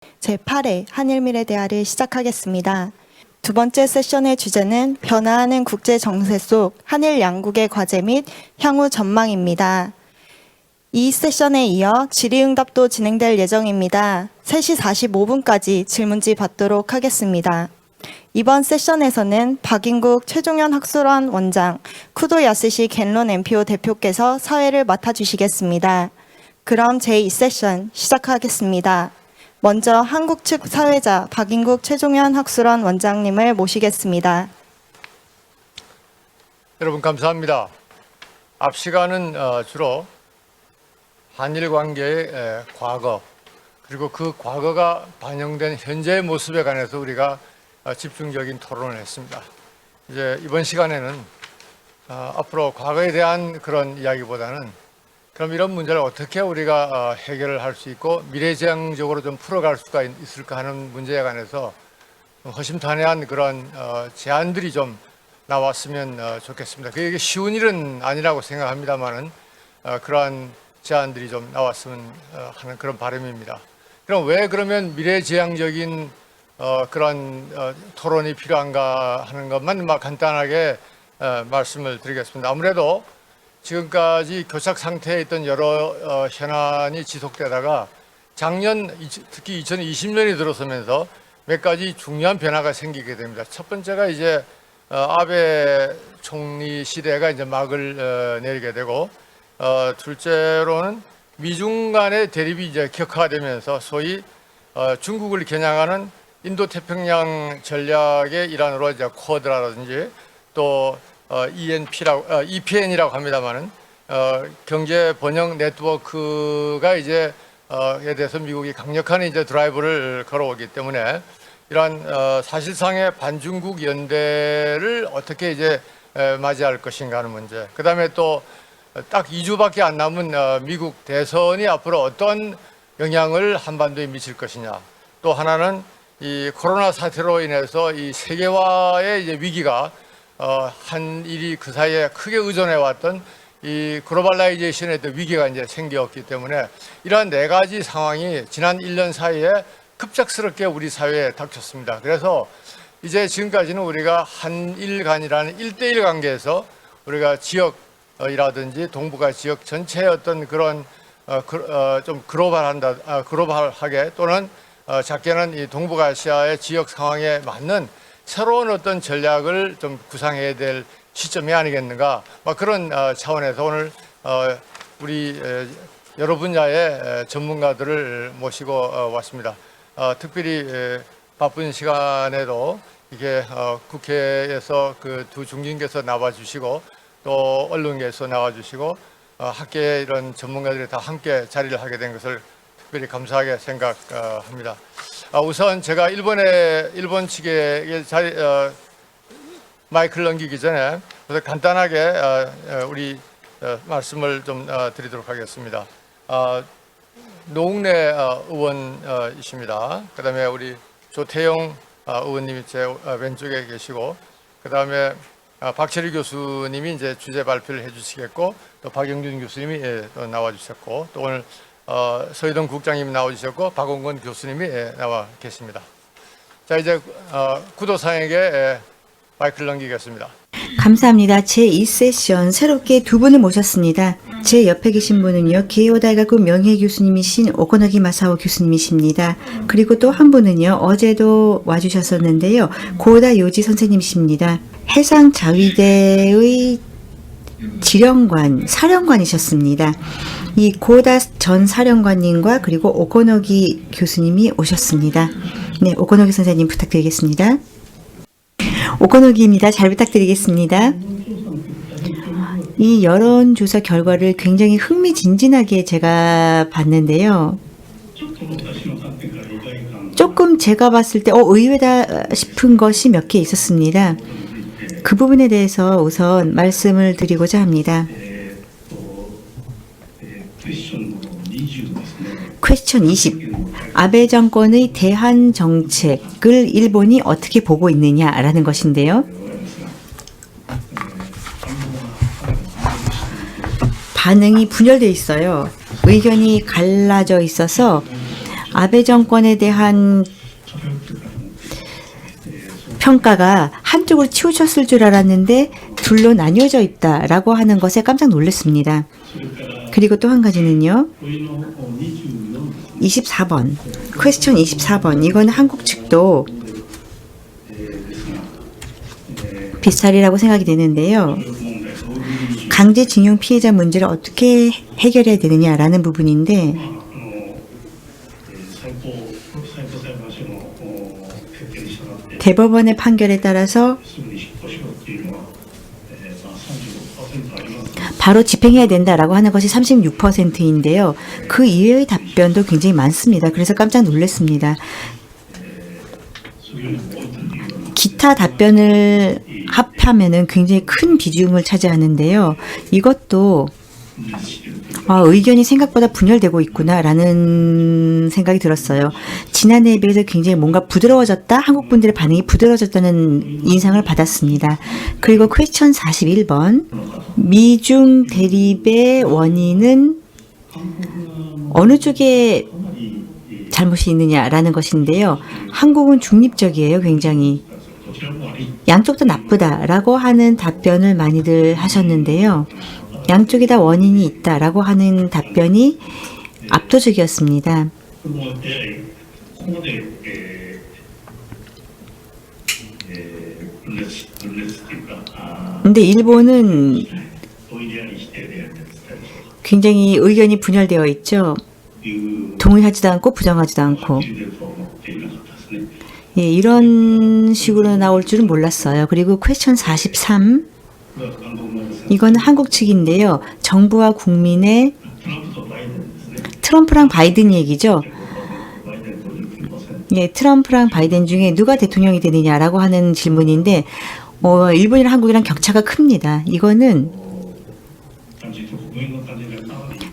제8회 한일미래 대화를 시작하겠습니다. 두 번째 세션의 주제는 변화하는 국제 정세 속 한일 양국의 과제 및 향후 전망입니다. 이 세션에 이어 질의응답도 진행될 예정입니다. 3시 45분까지 질문지 받도록 하겠습니다. 이번 세션에서는 박인국 최종현 학술원 원장, 쿠도 야스시 겐론 MPO 대표께서 사회를 맡아주시겠습니다. 그럼 제2세션 시작하겠습니다. 먼저 한국 측 사회자 박인국 최종현 학술원 원장님을 모시겠습니다. 여러분 감사합니다. 앞 시간은 주로 한일 관계의 과거 그리고 그 과거가 반영된 현재의 모습에 관해서 우리가 집중적인 토론을 했습니다. 이제 이번 시간에는 앞으로 과거에 대한 그런 이야기보다는 그럼 이런 문제를 어떻게 우리가 해결을 할 수 있고 미래지향적으로 좀 풀어갈 수가 있을까 하는 문제에 관해서 허심탄회한 그런 제안들이 좀 나왔으면 좋겠습니다. 그게 쉬운 일은 아니라고 생각합니다만은 그러한 제안들이 좀 나왔으면 하는 그런 바람입니다. 그럼 왜 그러면 미래지향적인 그런 토론이 필요한가 하는 것만 간단하게 말씀을 드리겠습니다. 아무래도 지금까지 교착 상태에 있던 여러 현안이 지속되다가 작년 특히 2020년이 들어서면서 몇 가지 중요한 변화가 생기게 됩니다. 첫 번째가 이제 아베 총리 시대가 이제 막을 내리게 되고 둘째로는 미중 간의 대립이 이제 격화되면서 소위 중국을 겨냥하는 인도 태평양 전략의 일환으로 이제 쿼드라든지 또 EPN이라고 합니다만은 경제 번영 네트워크가 이제 에 대해서 미국이 강력한 이제 드라이브를 걸어오기 때문에 이러한 사실상의 반중국 연대를 어떻게 이제 맞이할 것인가 하는 문제. 그다음에 또 딱 2주밖에 안 남은 미국 대선이 앞으로 어떤 영향을 한반도에 미칠 것이냐. 또 하나는 이 코로나 사태로 인해서 이 세계화의 이제 위기가 한일이 그 사이에 크게 의존해왔던 이 글로벌라이제이션의 위기가 이제 생겼기 때문에 이러한 네 가지 상황이 지난 1년 사이에 급작스럽게 우리 사회에 닥쳤습니다. 그래서 이제 지금까지는 우리가 한일 간이라는 1대1 관계에서 우리가 지역이라든지 동북아 지역 전체의 어떤 그런 좀 글로벌하게 또는 작게는 이 동북아시아의 지역 상황에 맞는 새로운 어떤 전략을 좀 구상해야 될 시점이 아니겠는가 그런 차원에서 오늘 우리 여러 분야의 전문가들을 모시고 왔습니다. 특별히 바쁜 시간에도 이게 국회에서 그 두 중진께서 나와주시고 또 언론계에서 나와주시고 학계의 이런 전문가들이 다 함께 자리를 하게 된 것을 특별히 감사하게 생각합니다. 우선 제가 일본 측에 마이크를 넘기기 전에 간단하게 우리 말씀을 좀 드리도록 하겠습니다. 노웅래 의원이십니다. 그다음에 우리 조태용 의원님이 제 왼쪽에 계시고, 그다음에 박철희 교수님이 이제 주제 발표를 해주시겠고, 또 박영준 교수님이 또 나와주셨고, 또 오늘 서희동 국장님이 나와주셨고 박원건 교수님이 나와 계십니다. 자, 이제 구도상에게 마이크를 넘기겠습니다. 감사합니다. 제2세션 새롭게 두 분을 모셨습니다. 제 옆에 계신 분은요, 게이오大学 명예교수님이신 오코노기 마사오 교수님이십니다. 그리고 또 한 분은요, 어제도 와주셨었는데요, 고다 요지 선생님이십니다. 해상자위대의 지령관, 사령관이셨습니다. 이 고다 전 사령관님과 그리고 오코노기 교수님이 오셨습니다. 네, 오코노기 선생님 부탁드리겠습니다. 오코노기입니다. 잘 부탁드리겠습니다. 이 여론조사 결과를 굉장히 흥미진진하게 제가 봤는데요. 조금 제가 봤을 때 의외다 싶은 것이 몇 개 있었습니다. 그 부분에 대해서 우선 말씀을 드리고자 합니다. 퀘스천 20. 아베 정권의 대한 정책을 일본이 어떻게 보고 있느냐라는 것인데요. 반응이 분열되어 있어요. 의견이 갈라져 있어서 아베 정권에 대한 평가가 한쪽으로 치우쳤을 줄 알았는데 둘로 나뉘어져 있다라고 하는 것에 깜짝 놀랐습니다. 그리고 또 한 가지는요. 24번, 퀘스천 24번. 이건 한국 측도 비슷하리라고 생각이 되는데요. 강제징용 피해자 문제를 어떻게 해결해야 되느냐라는 부분인데 대법원의 판결에 따라서 바로 집행해야 된다라고 하는 것이 36%인데요. 그 이외의 답변도 굉장히 많습니다. 그래서 깜짝 놀랐습니다. 기타 답변을 합하면은 굉장히 큰 비중을 차지하는데요. 이것도 의견이 생각보다 분열되고 있구나라는 생각이 들었어요. 지난해에 비해서 굉장히 뭔가 부드러워졌다, 한국 분들의 반응이 부드러워졌다는 인상을 받았습니다. 그리고 퀘스천 41번, 미중 대립의 원인은 어느 쪽에 잘못이 있느냐라는 것인데요. 한국은 중립적이에요, 굉장히. 양쪽 다 나쁘다라고 하는 답변을 많이들 하셨는데요. 양쪽에 다 원인이 있다라고 하는 답변이 압도적이었습니다. 근데 일본은 굉장히 의견이 분열되어 있죠. 동의하지도 않고 부정하지도 않고. 예, 이런 식으로 나올 줄은 몰랐어요. 그리고 퀘스천 43. 이건 한국 측인데요. 정부와 국민의 트럼프랑 바이든 얘기죠. 예, 트럼프랑 바이든 중에 누가 대통령이 되느냐라고 하는 질문인데 일본이랑 한국이랑 격차가 큽니다. 이거는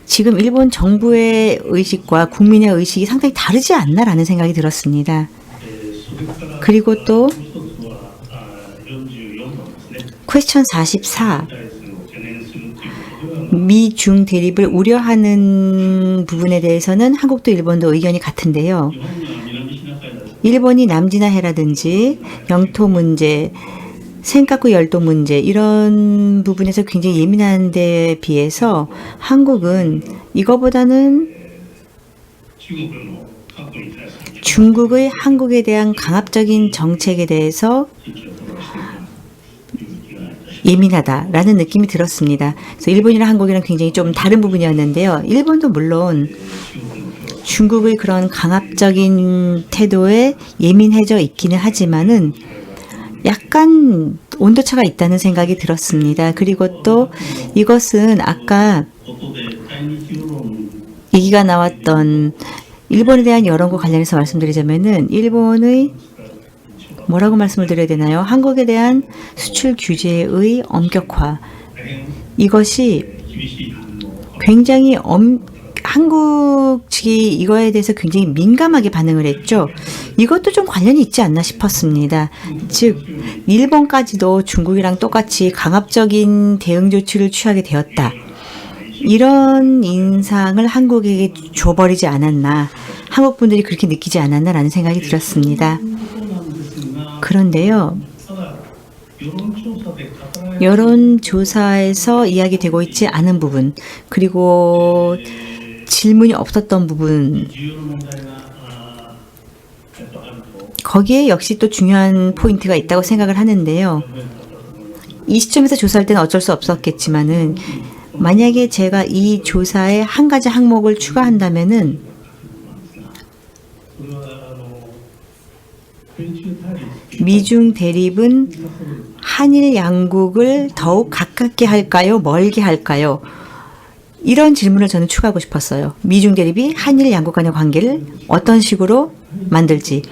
지금 일본 정부의 의식과 국민의 의식이 상당히 다르지 않나라는 생각이 들었습니다. 그리고 또 퀘스천 44. 미중 대립을 우려하는 부분에 대해서는 한국도 일본도 의견이 같은데요. 일본이 남진해라든지 영토 문제, 센카쿠 열도 문제 이런 부분에서 굉장히 예민한 데에 비해서 한국은 이거보다는 중국의 한국에 대한 강압적인 정책에 대해서 예민하다라는 느낌이 들었습니다. 그래서 일본이랑 한국이랑 굉장히 좀 다른 부분이었는데요. 일본도 물론 중국의 그런 강압적인 태도에 예민해져 있기는 하지만은 약간 온도차가 있다는 생각이 들었습니다. 그리고 또 이것은 아까 얘기가 나왔던 일본에 대한 여론과 관련해서 말씀드리자면은 일본의 뭐라고 말씀을 드려야 되나요? 한국에 대한 수출 규제의 엄격화. 이것이 굉장히 한국 측이 이거에 대해서 굉장히 민감하게 반응을 했죠. 이것도 좀 관련이 있지 않나 싶었습니다. 즉, 일본까지도 중국이랑 똑같이 강압적인 대응 조치를 취하게 되었다. 이런 인상을 한국에게 줘버리지 않았나. 한국 분들이 그렇게 느끼지 않았나라는 생각이 들었습니다. 그런데요. 여론조사에서 이야기되고 있지 않은 부분, 그리고 질문이 없었던 부분, 거기에 역시 또 중요한 포인트가 있다고 생각을 하는데요. 이 시점에서 조사할 때는 어쩔 수 없었겠지만은 만약에 제가 이 조사에 한 가지 항목을 추가한다면은 미중 대립은 한일 양국을 더욱 가깝게 할까요? 멀게 할까요? 이런 질문을 저는 추가하고 싶었어요. 미중 대립이 한일 양국 간의 관계를 어떤 식으로 만들지.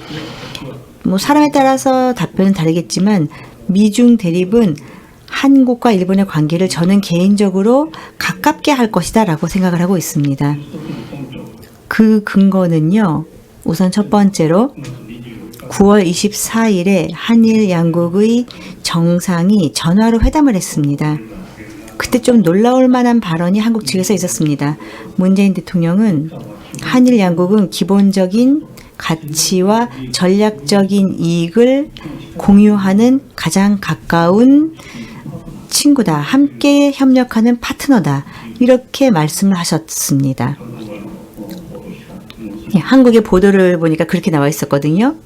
뭐 사람에 따라서 답변은 다르겠지만 미중 대립은 한국과 일본의 관계를 저는 개인적으로 가깝게 할 것이다 라고 생각을 하고 있습니다. 그 근거는요. 우선 첫 번째로 9월 24일에 한일 양국의 정상이 전화로 회담을 했습니다. 그때 좀 놀라울 만한 발언이 한국 측에서 있었습니다. 문재인 대통령은 한일 양국은 기본적인 가치와 전략적인 이익을 공유하는 가장 가까운 친구다. 함께 협력하는 파트너다. 이렇게 말씀을 하셨습니다. 예, 한국의 보도를 보니까 그렇게 나와 있었거든요.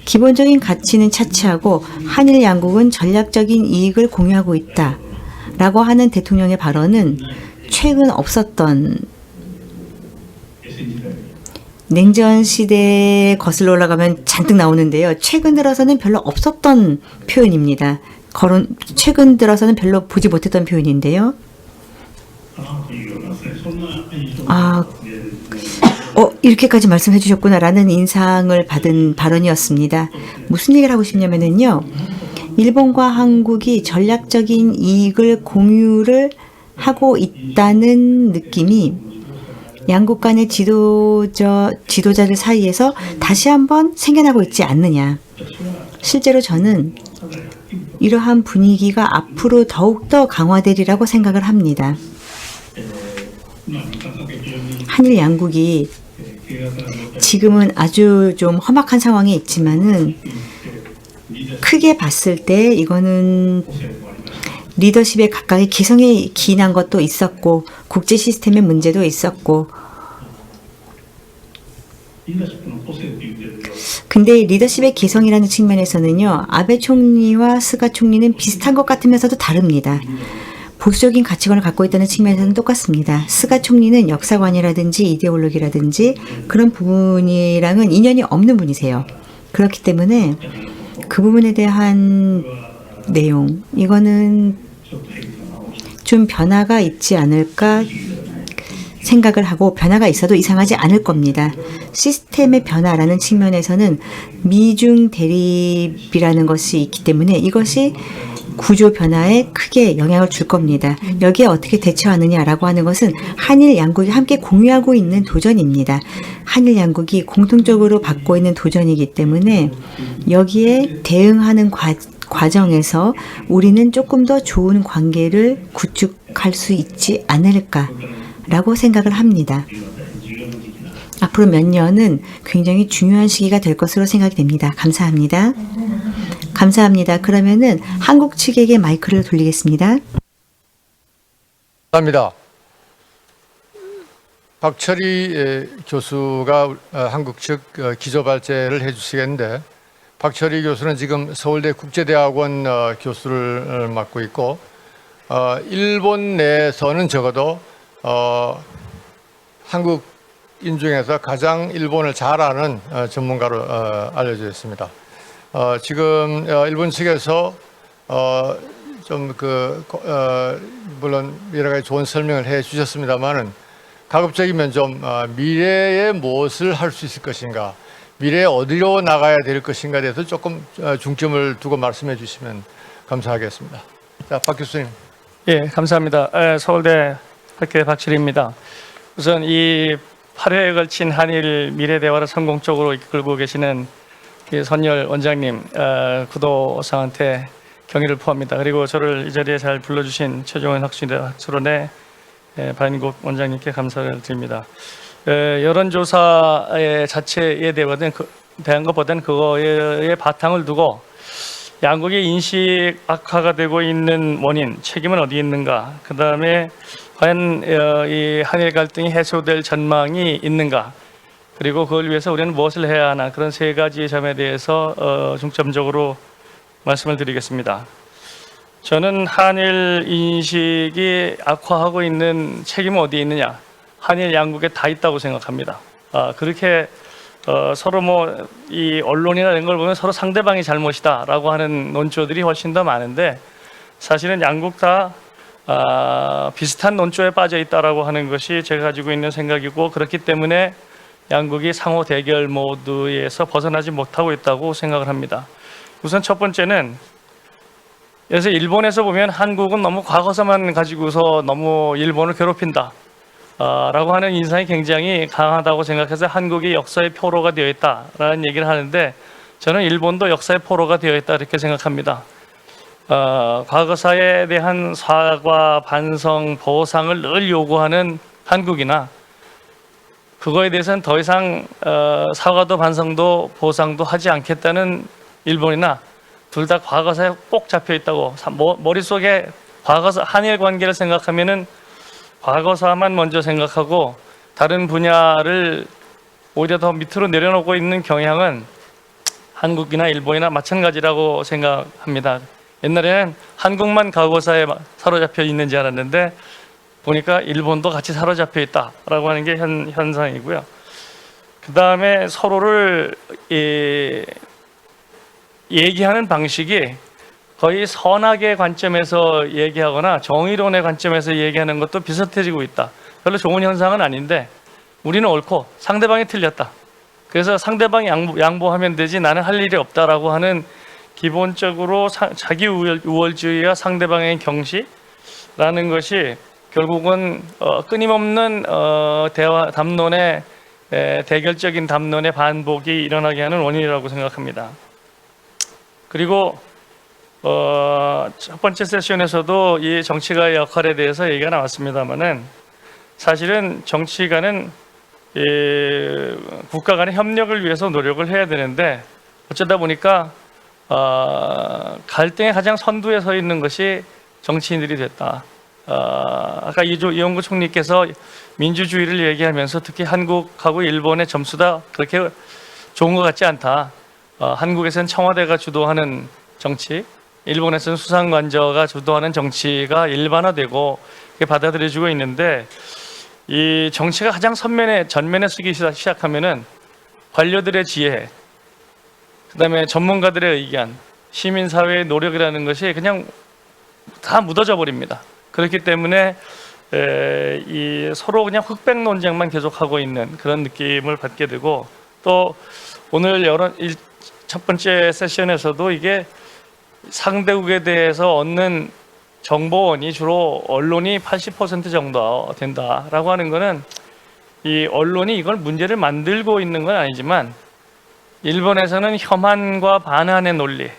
기본적인 가치는 차치하고 한일 양국은 전략적인 이익을 공유하고 있다. 라고 하는 대통령의 발언은 최근 없었던 냉전 시대에 거슬러 올라가면 잔뜩 나오는데요. 최근 들어서는 별로 없었던 표현입니다. 최근 들어서는 별로 보지 못했던 표현인데요. 이렇게까지 말씀해 주셨구나라는 인상을 받은 발언이었습니다. 무슨 얘기를 하고 싶냐면요. 일본과 한국이 전략적인 이익을 공유를 하고 있다는 느낌이 양국 간의 지도자들 사이에서 다시 한번 생겨나고 있지 않느냐. 실제로 저는 이러한 분위기가 앞으로 더욱더 강화되리라고 생각을 합니다. 한일 양국이 지금은 아주 좀 험악한 상황에 있지만은 크게 봤을 때 이거는 리더십의 각각의 개성에 기인한 것도 있었고 국제 시스템의 문제도 있었고 근데 리더십의 개성이라는 측면에서는요. 아베 총리와 스가 총리는 비슷한 것 같으면서도 다릅니다. 보수적인 가치관을 갖고 있다는 측면에서는 똑같습니다. 스가 총리는 역사관이라든지 이데올로기라든지 그런 부분이랑은 인연이 없는 분이세요. 그렇기 때문에 그 부분에 대한 내용, 이거는 좀 변화가 있지 않을까 생각을 하고 변화가 있어도 이상하지 않을 겁니다. 시스템의 변화라는 측면에서는 미중 대립이라는 것이 있기 때문에 이것이 구조 변화에 크게 영향을 줄 겁니다. 여기에 어떻게 대처하느냐라고 하는 것은 한일 양국이 함께 공유하고 있는 도전입니다. 한일 양국이 공통적으로 받고 있는 도전이기 때문에 여기에 대응하는 과정에서 우리는 조금 더 좋은 관계를 구축할 수 있지 않을까라고 생각을 합니다. 앞으로 몇 년은 굉장히 중요한 시기가 될 것으로 생각이 됩니다. 감사합니다. 감사합니다. 그러면은 한국 측에게 마이크를 돌리겠습니다. 감사합니다. 박철희 교수가 한국 측 기조 발제를 해주시겠는데 박철희 교수는 지금 서울대 국제대학원 교수를 맡고 있고 일본 내에서는 적어도 한국인 중에서 가장 일본을 잘 아는 전문가로 알려져 있습니다. 지금 일본 측에서 물론 여러 가지 좋은 설명을 해 주셨습니다만은 가급적이면 좀 미래에 무엇을 할 수 있을 것인가, 미래에 어디로 나가야 될 것인가에 대해서 조금 중점을 두고 말씀해 주시면 감사하겠습니다. 자, 박 교수님. 예, 감사합니다. 서울대 학교의 박철희입니다. 우선 이 8회에 걸친 한일 미래 대화를 성공적으로 이끌고 계시는 선열 원장님, 구도상한테 경의를 표합니다. 그리고 저를 이 자리에 잘 불러주신 최종원 학술원의 반인국 원장님께 감사를 드립니다. 여론조사의 자체에 대한 것보다는 그거에 바탕을 두고 양국의 인식 악화가 되고 있는 원인, 책임은 어디 있는가, 그 다음에 과연 이 한일 갈등이 해소될 전망이 있는가, 그리고 그걸 위해서 우리는 무엇을 해야 하나, 그런 세 가지 점에 대해서 중점적으로 말씀을 드리겠습니다. 저는 한일 인식이 악화하고 있는 책임은 어디에 있느냐, 한일 양국에 다 있다고 생각합니다. 그렇게 서로 이 언론이나 이런 걸 보면 서로 상대방이 잘못이다라고 하는 논조들이 훨씬 더 많은데 사실은 양국 다 비슷한 논조에 빠져 있다라고 하는 것이 제가 가지고 있는 생각이고, 그렇기 때문에 양국이 상호 대결 모드에서 벗어나지 못하고 있다고 생각을 합니다. 우선 첫 번째는, 그래서 일본에서 보면 한국은 너무 과거사만 가지고서 너무 일본을 괴롭힌다 라고 하는 인상이 굉장히 강하다고 생각해서 한국이 역사의 포로가 되어 있다라는 얘기를 하는데, 저는 일본도 역사의 포로가 되어 있다 이렇게 생각합니다. 과거사에 대한 사과, 반성, 보상을 늘 요구하는 한국이나 그거에 대해서는 더 이상 사과도 반성도 보상도 하지 않겠다는 일본이나 둘 다 과거사에 꼭 잡혀 있다고 머릿속에 과거사 한일 관계를 생각하면은 과거사만 먼저 생각하고 다른 분야를 오히려 더 밑으로 내려놓고 있는 경향은 한국이나 일본이나 마찬가지라고 생각합니다. 옛날에는 한국만 과거사에 사로잡혀 있는지 알았는데 보니까 일본도 같이 사로잡혀 있다라고 하는 게 현상이고요. 그 다음에 서로를 얘기하는 방식이 거의 선악의 관점에서 얘기하거나 정의론의 관점에서 얘기하는 것도 비슷해지고 있다. 별로 좋은 현상은 아닌데 우리는 옳고 상대방이 틀렸다. 그래서 상대방이 양보하면 되지 나는 할 일이 없다라고 하는 기본적으로 자기 우월주의와 상대방의 경시라는 것이 결국은 끊임없는 담론의 대결적인 담론의 반복이 일어나게 하는 원인이라고 생각합니다. 그리고 첫 번째 세션에서도 이 정치가의 역할에 대해서 얘기가 나왔습니다만은 사실은 정치가는 국가 간의 협력을 위해서 노력을 해야 되는데 어쩌다 보니까 갈등의 가장 선두에 서 있는 것이 정치인들이 됐다. 아까 이용구 총리께서 민주주의를 얘기하면서 특히 한국하고 일본의 점수다 그렇게 좋은 것 같지 않다. 한국에서는 청와대가 주도하는 정치, 일본에서는 수상관저가 주도하는 정치가 일반화되고 받아들여지고 있는데 이 정치가 가장 전면에 서기 시작하면은 관료들의 지혜, 그다음에 전문가들의 의견, 시민사회의 노력이라는 것이 그냥 다 묻어져 버립니다. 그렇기 때문에 이 서로 그냥 흑백 논쟁만 계속하고 있는 그런 느낌을 받게 되고 또 오늘 첫 번째 세션에서도 이게 상대국에 대해서 얻는 정보원이 주로 언론이 80% 정도 된다라고 하는 거는 이 언론이 이걸 문제를 만들고 있는 건 아니지만 일본에서는 혐한과 반한의 논리,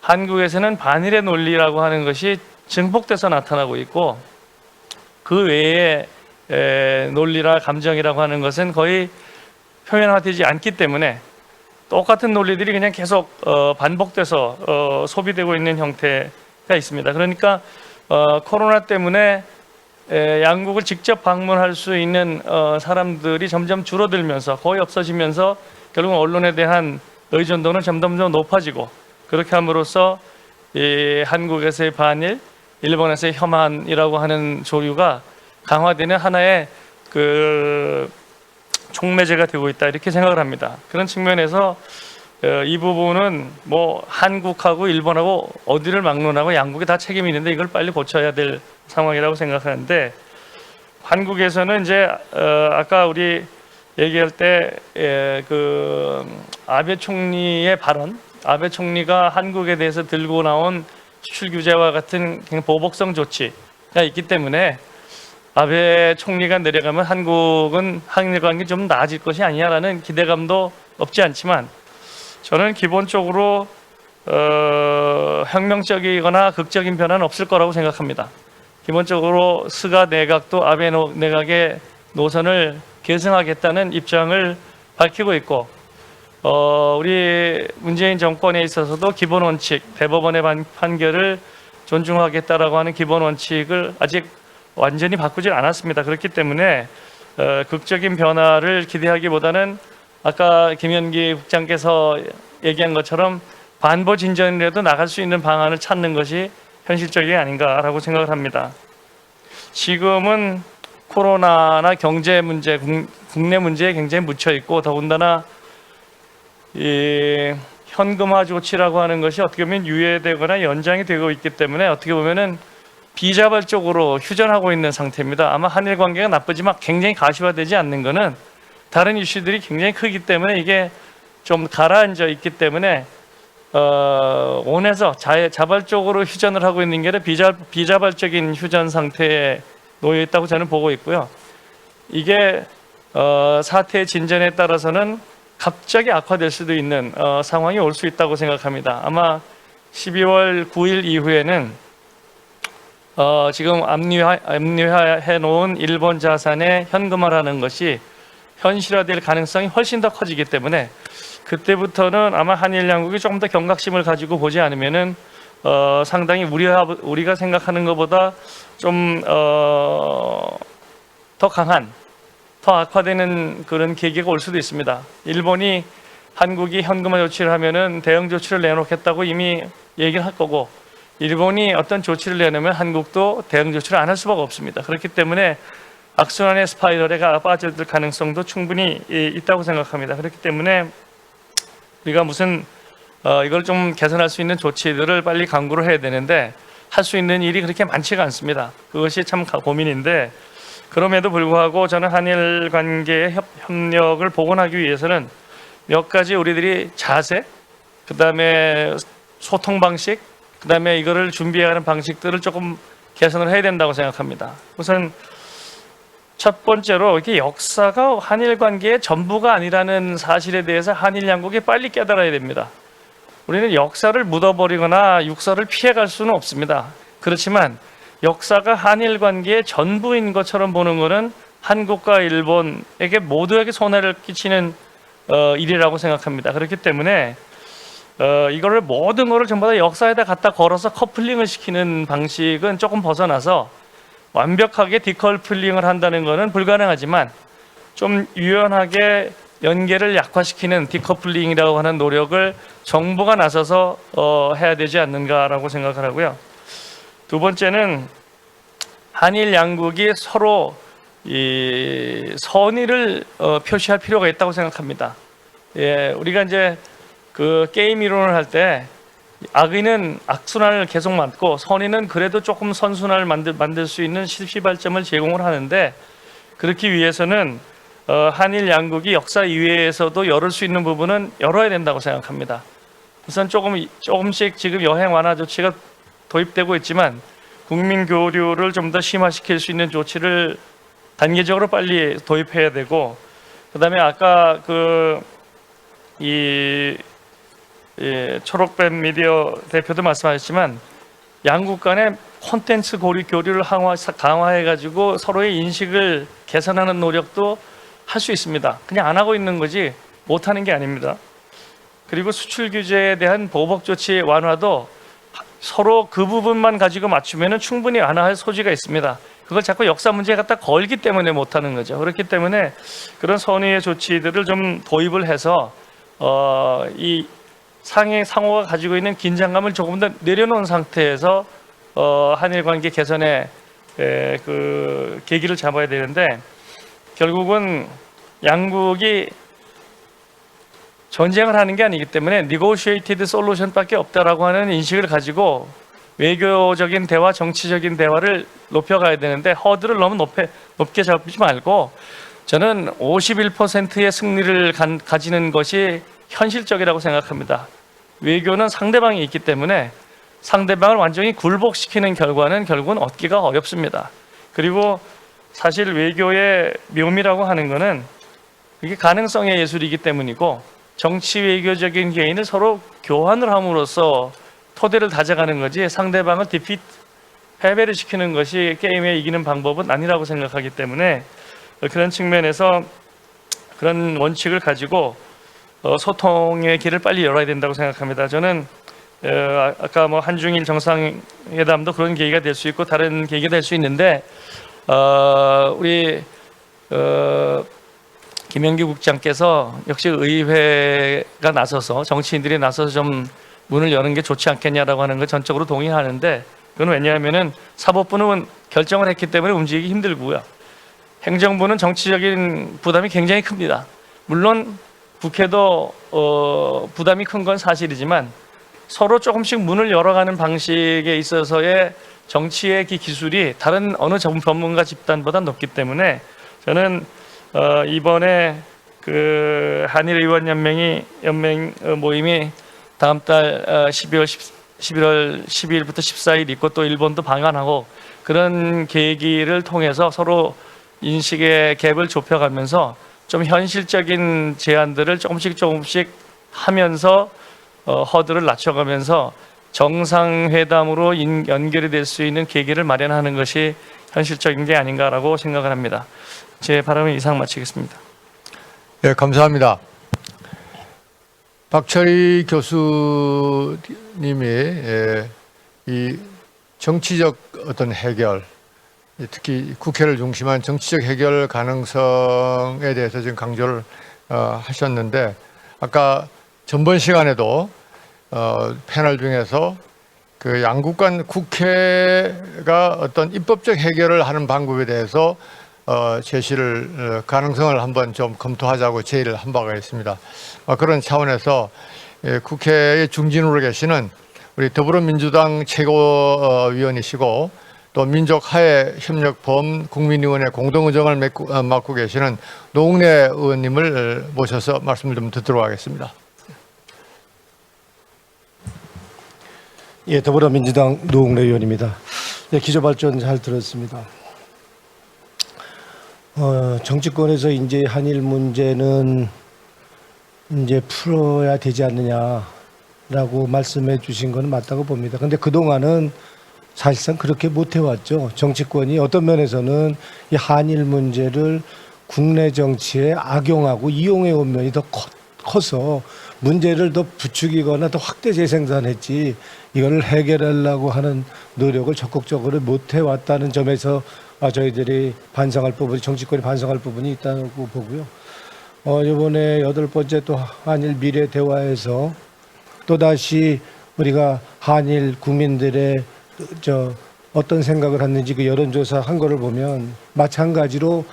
한국에서는 반일의 논리라고 하는 것이 증폭돼서 나타나고 있고 그 외에 논리라 감정이라고 하는 것은 거의 표현화되지 않기 때문에 똑같은 논리들이 그냥 계속 반복돼서 소비되고 있는 형태가 있습니다. 그러니까 코로나 때문에 양국을 직접 방문할 수 있는 사람들이 점점 줄어들면서 거의 없어지면서 결국 언론에 대한 의존도는 점점 높아지고 그렇게 함으로써 이 한국에서의 반일, 일본에서의 혐한이라고 하는 조류가 강화되는 하나의 그 촉매제가 되고 있다 이렇게 생각을 합니다. 그런 측면에서 이 부분은 뭐 한국하고 일본하고 어디를 막론하고 양국이 다 책임이 있는데 이걸 빨리 고쳐야 될 상황이라고 생각하는데 한국에서는 이제 아까 우리 얘기할 때 그 아베 총리의 발언, 아베 총리가 한국에 대해서 들고 나온 수출 규제와 같은 보복성 조치가 있기 때문에 아베 총리가 내려가면 한국은 한일 관계 좀 나아질 것이 아니냐라는 기대감도 없지 않지만 저는 기본적으로 혁명적이거나 극적인 변화는 없을 거라고 생각합니다. 기본적으로 스가 내각도 아베 내각의 노선을 계승하겠다는 입장을 밝히고 있고 우리 문재인 정권에 있어서도 기본 원칙, 대법원의 판결을 존중하겠다라고 하는 기본 원칙을 아직 완전히 바꾸질 않았습니다. 그렇기 때문에 극적인 변화를 기대하기보다는 아까 김현기 국장께서 얘기한 것처럼 반보진전이라도 나갈 수 있는 방안을 찾는 것이 현실적이 아닌가라고 생각을 합니다. 지금은 코로나나 경제 문제, 국내 문제에 굉장히 묻혀 있고 더군다나 이 현금화 조치라고 하는 것이 어떻게 보면 유예되거나 연장이 되고 있기 때문에 어떻게 보면은 비자발적으로 휴전하고 있는 상태입니다. 아마 한일 관계가 나쁘지만 굉장히 가시화되지 않는 것은 다른 이슈들이 굉장히 크기 때문에 이게 좀 가라앉아 있기 때문에 원해서 자발적으로 휴전을 하고 있는 게 아니라 비자발적인 휴전 상태에 놓여 있다고 저는 보고 있고요. 이게 사태의 진전에 따라서는 갑자기 악화될 수도 있는 상황이 올 수 있다고 생각합니다. 아마 12월 9일 이후에는 지금 압류해 놓은 일본 자산의 현금화라는 것이 현실화될 가능성이 훨씬 더 커지기 때문에 그때부터는 아마 한일 양국이 조금 더 경각심을 가지고 보지 않으면은 상당히 우리가 생각하는 것보다 좀 더 강한, 더 악화되는 그런 계기가 올 수도 있습니다. 일본이 한국이 현금화 조치를 하면은 대응 조치를 내놓겠다고 이미 얘기를 할 거고, 일본이 어떤 조치를 내놓으면 한국도 대응 조치를 안 할 수밖에 없습니다. 그렇기 때문에 악순환의 스파이럴에 빠질 가능성도 충분히 있다고 생각합니다. 그렇기 때문에 우리가 무슨 이걸 좀 개선할 수 있는 조치들을 빨리 강구를 해야 되는데 할 수 있는 일이 그렇게 많지가 않습니다. 그것이 참 고민인데, 그럼에도 불구하고 저는 한일 관계의 협력을 복원하기 위해서는 몇 가지 우리들이 자세, 그다음에 소통 방식, 그다음에 이거를 준비하는 방식들을 조금 개선을 해야 된다고 생각합니다. 우선 첫 번째로 이게 역사가 한일 관계의 전부가 아니라는 사실에 대해서 한일 양국이 빨리 깨달아야 됩니다. 우리는 역사를 묻어버리거나 육설을 피해갈 수는 없습니다. 그렇지만 역사가 한일 관계의 전부인 것처럼 보는 것은 한국과 일본에게 모두에게 손해를 끼치는 일이라고 생각합니다. 그렇기 때문에 이거를 모든 것을 전부 다 역사에다 갖다 걸어서 커플링을 시키는 방식은 조금 벗어나서 완벽하게 디커플링을 한다는 것은 불가능하지만 좀 유연하게 연계를 약화시키는 디커플링이라고 하는 노력을 정부가 나서서 해야 되지 않는가라고 생각을 하고요. 두 번째는 한일 양국이 서로 이 선의를 표시할 필요가 있다고 생각합니다. 예, 우리가 이제 그 게임 이론을 할 때 악의는 악순환을 계속 맞고 선의는 그래도 조금 선순환을 만들 수 있는 시발점을 제공을 하는데, 그렇기 위해서는 한일 양국이 역사 이외에서도 열을 수 있는 부분은 열어야 된다고 생각합니다. 우선 조금씩 지금 여행 완화 조치가 도입되고 있지만 국민 교류를 좀 더 심화시킬 수 있는 조치를 단계적으로 빨리 도입해야 되고, 그다음에 아까 초록뱀 미디어 대표도 말씀하셨지만 양국 간의 콘텐츠 교류를 강화해가지고 서로의 인식을 개선하는 노력도 할 수 있습니다. 그냥 안 하고 있는 거지 못하는 게 아닙니다. 그리고 수출 규제에 대한 보복 조치 완화도 서로 그 부분만 가지고 맞추면 충분히 완화할 소지가 있습니다. 그걸 자꾸 역사 문제에 갖다 걸기 때문에 못하는 거죠. 그렇기 때문에 그런 선의의 조치들을 좀 도입을 해서 이 상호가 가지고 있는 긴장감을 조금 더 내려놓은 상태에서 한일 관계 개선의 그 계기를 잡아야 되는데, 결국은 양국이 전쟁을 하는 게 아니기 때문에 negotiated solution밖에 없다라고 하는 인식을 가지고 외교적인 대화, 정치적인 대화를 높여가야 되는데 허들을 너무 높게 잡지 말고 저는 51%의 승리를 가지는 것이 현실적이라고 생각합니다. 외교는 상대방이 있기 때문에 상대방을 완전히 굴복시키는 결과는 결국은 얻기가 어렵습니다. 그리고 사실 외교의 묘미라고 하는 것은 이게 가능성의 예술이기 때문이고, 정치 외교적인 개인을 서로 교환을 함으로써 토대를 다져가는 거지 상대방을 패배를 시키는 것이 게임에 이기는 방법은 아니라고 생각하기 때문에 그런 측면에서 그런 원칙을 가지고 소통의 길을 빨리 열어야 된다고 생각합니다. 저는 아까 뭐 한중일 정상회담도 그런 계기가 될 수 있고 다른 계기가 될 수 있는데, 우리 김영규 국장께서 역시 의회가 나서서 정치인들이 나서서 좀 문을 여는 게 좋지 않겠냐라고 하는 걸 전적으로 동의하는데, 그건 왜냐하면은 사법부는 결정을 했기 때문에 움직이기 힘들고요. 행정부는 정치적인 부담이 굉장히 큽니다. 물론 국회도 부담이 큰 건 사실이지만 서로 조금씩 문을 열어가는 방식에 있어서의 정치의 기술이 다른 어느 전문가 집단보다 높기 때문에 저는 이번에 그 한일 의원 연맹 모임이 다음 달 11월 12일부터 14일 있고 또 일본도 방한하고 그런 계기를 통해서 서로 인식의 갭을 좁혀가면서 좀 현실적인 제안들을 조금씩 하면서 허들을 낮춰가면서 정상회담으로 연결이 될 수 있는 계기를 마련하는 것이 현실적인 게 아닌가라고 생각을 합니다. 제 발언은 이상 마치겠습니다. 예, 감사합니다. 박철희 교수님이 이 정치적 어떤 해결, 특히 국회를 중심한 정치적 해결 가능성에 대해서 지금 강조를 하셨는데, 아까 전번 시간에도 패널 중에서 그 양국 간 국회가 어떤 입법적 해결을 하는 방법에 대해서 제시를 가능성을 한번 좀 검토하자고 제의를 한 바가 있습니다. 그런 차원에서 국회의 중진으로 계시는 우리 더불어민주당 최고위원이시고 또 민족화해협력범 국민의원의 공동의장을 맡고 계시는 노웅래 의원님을 모셔서 말씀을 좀 듣도록 하겠습니다. 예, 더불어민주당 노웅래 의원입니다. 예, 기조발전 잘 들었습니다. 정치권에서 이제 한일 문제는 이제 풀어야 되지 않느냐라고 말씀해 주신 건 맞다고 봅니다. 근데 그동안은 사실상 그렇게 못 해왔죠. 정치권이 어떤 면에서는 이 한일 문제를 국내 정치에 악용하고 이용해 온 면이 더 커서 문제를 더 부추기거나 더 확대 재생산했지 이걸 해결하려고 하는 노력을 적극적으로 못 해왔다는 점에서 저희들이 반성할 부분이, 정치권이 반성할 부분이 있다고 보고요. 이번에 8번째 또 한일 미래 대화에서 또다시 우리가 한일 국민들의 어떤 생각을 했는지 그 여론조사 한 거를 보면 마찬가지로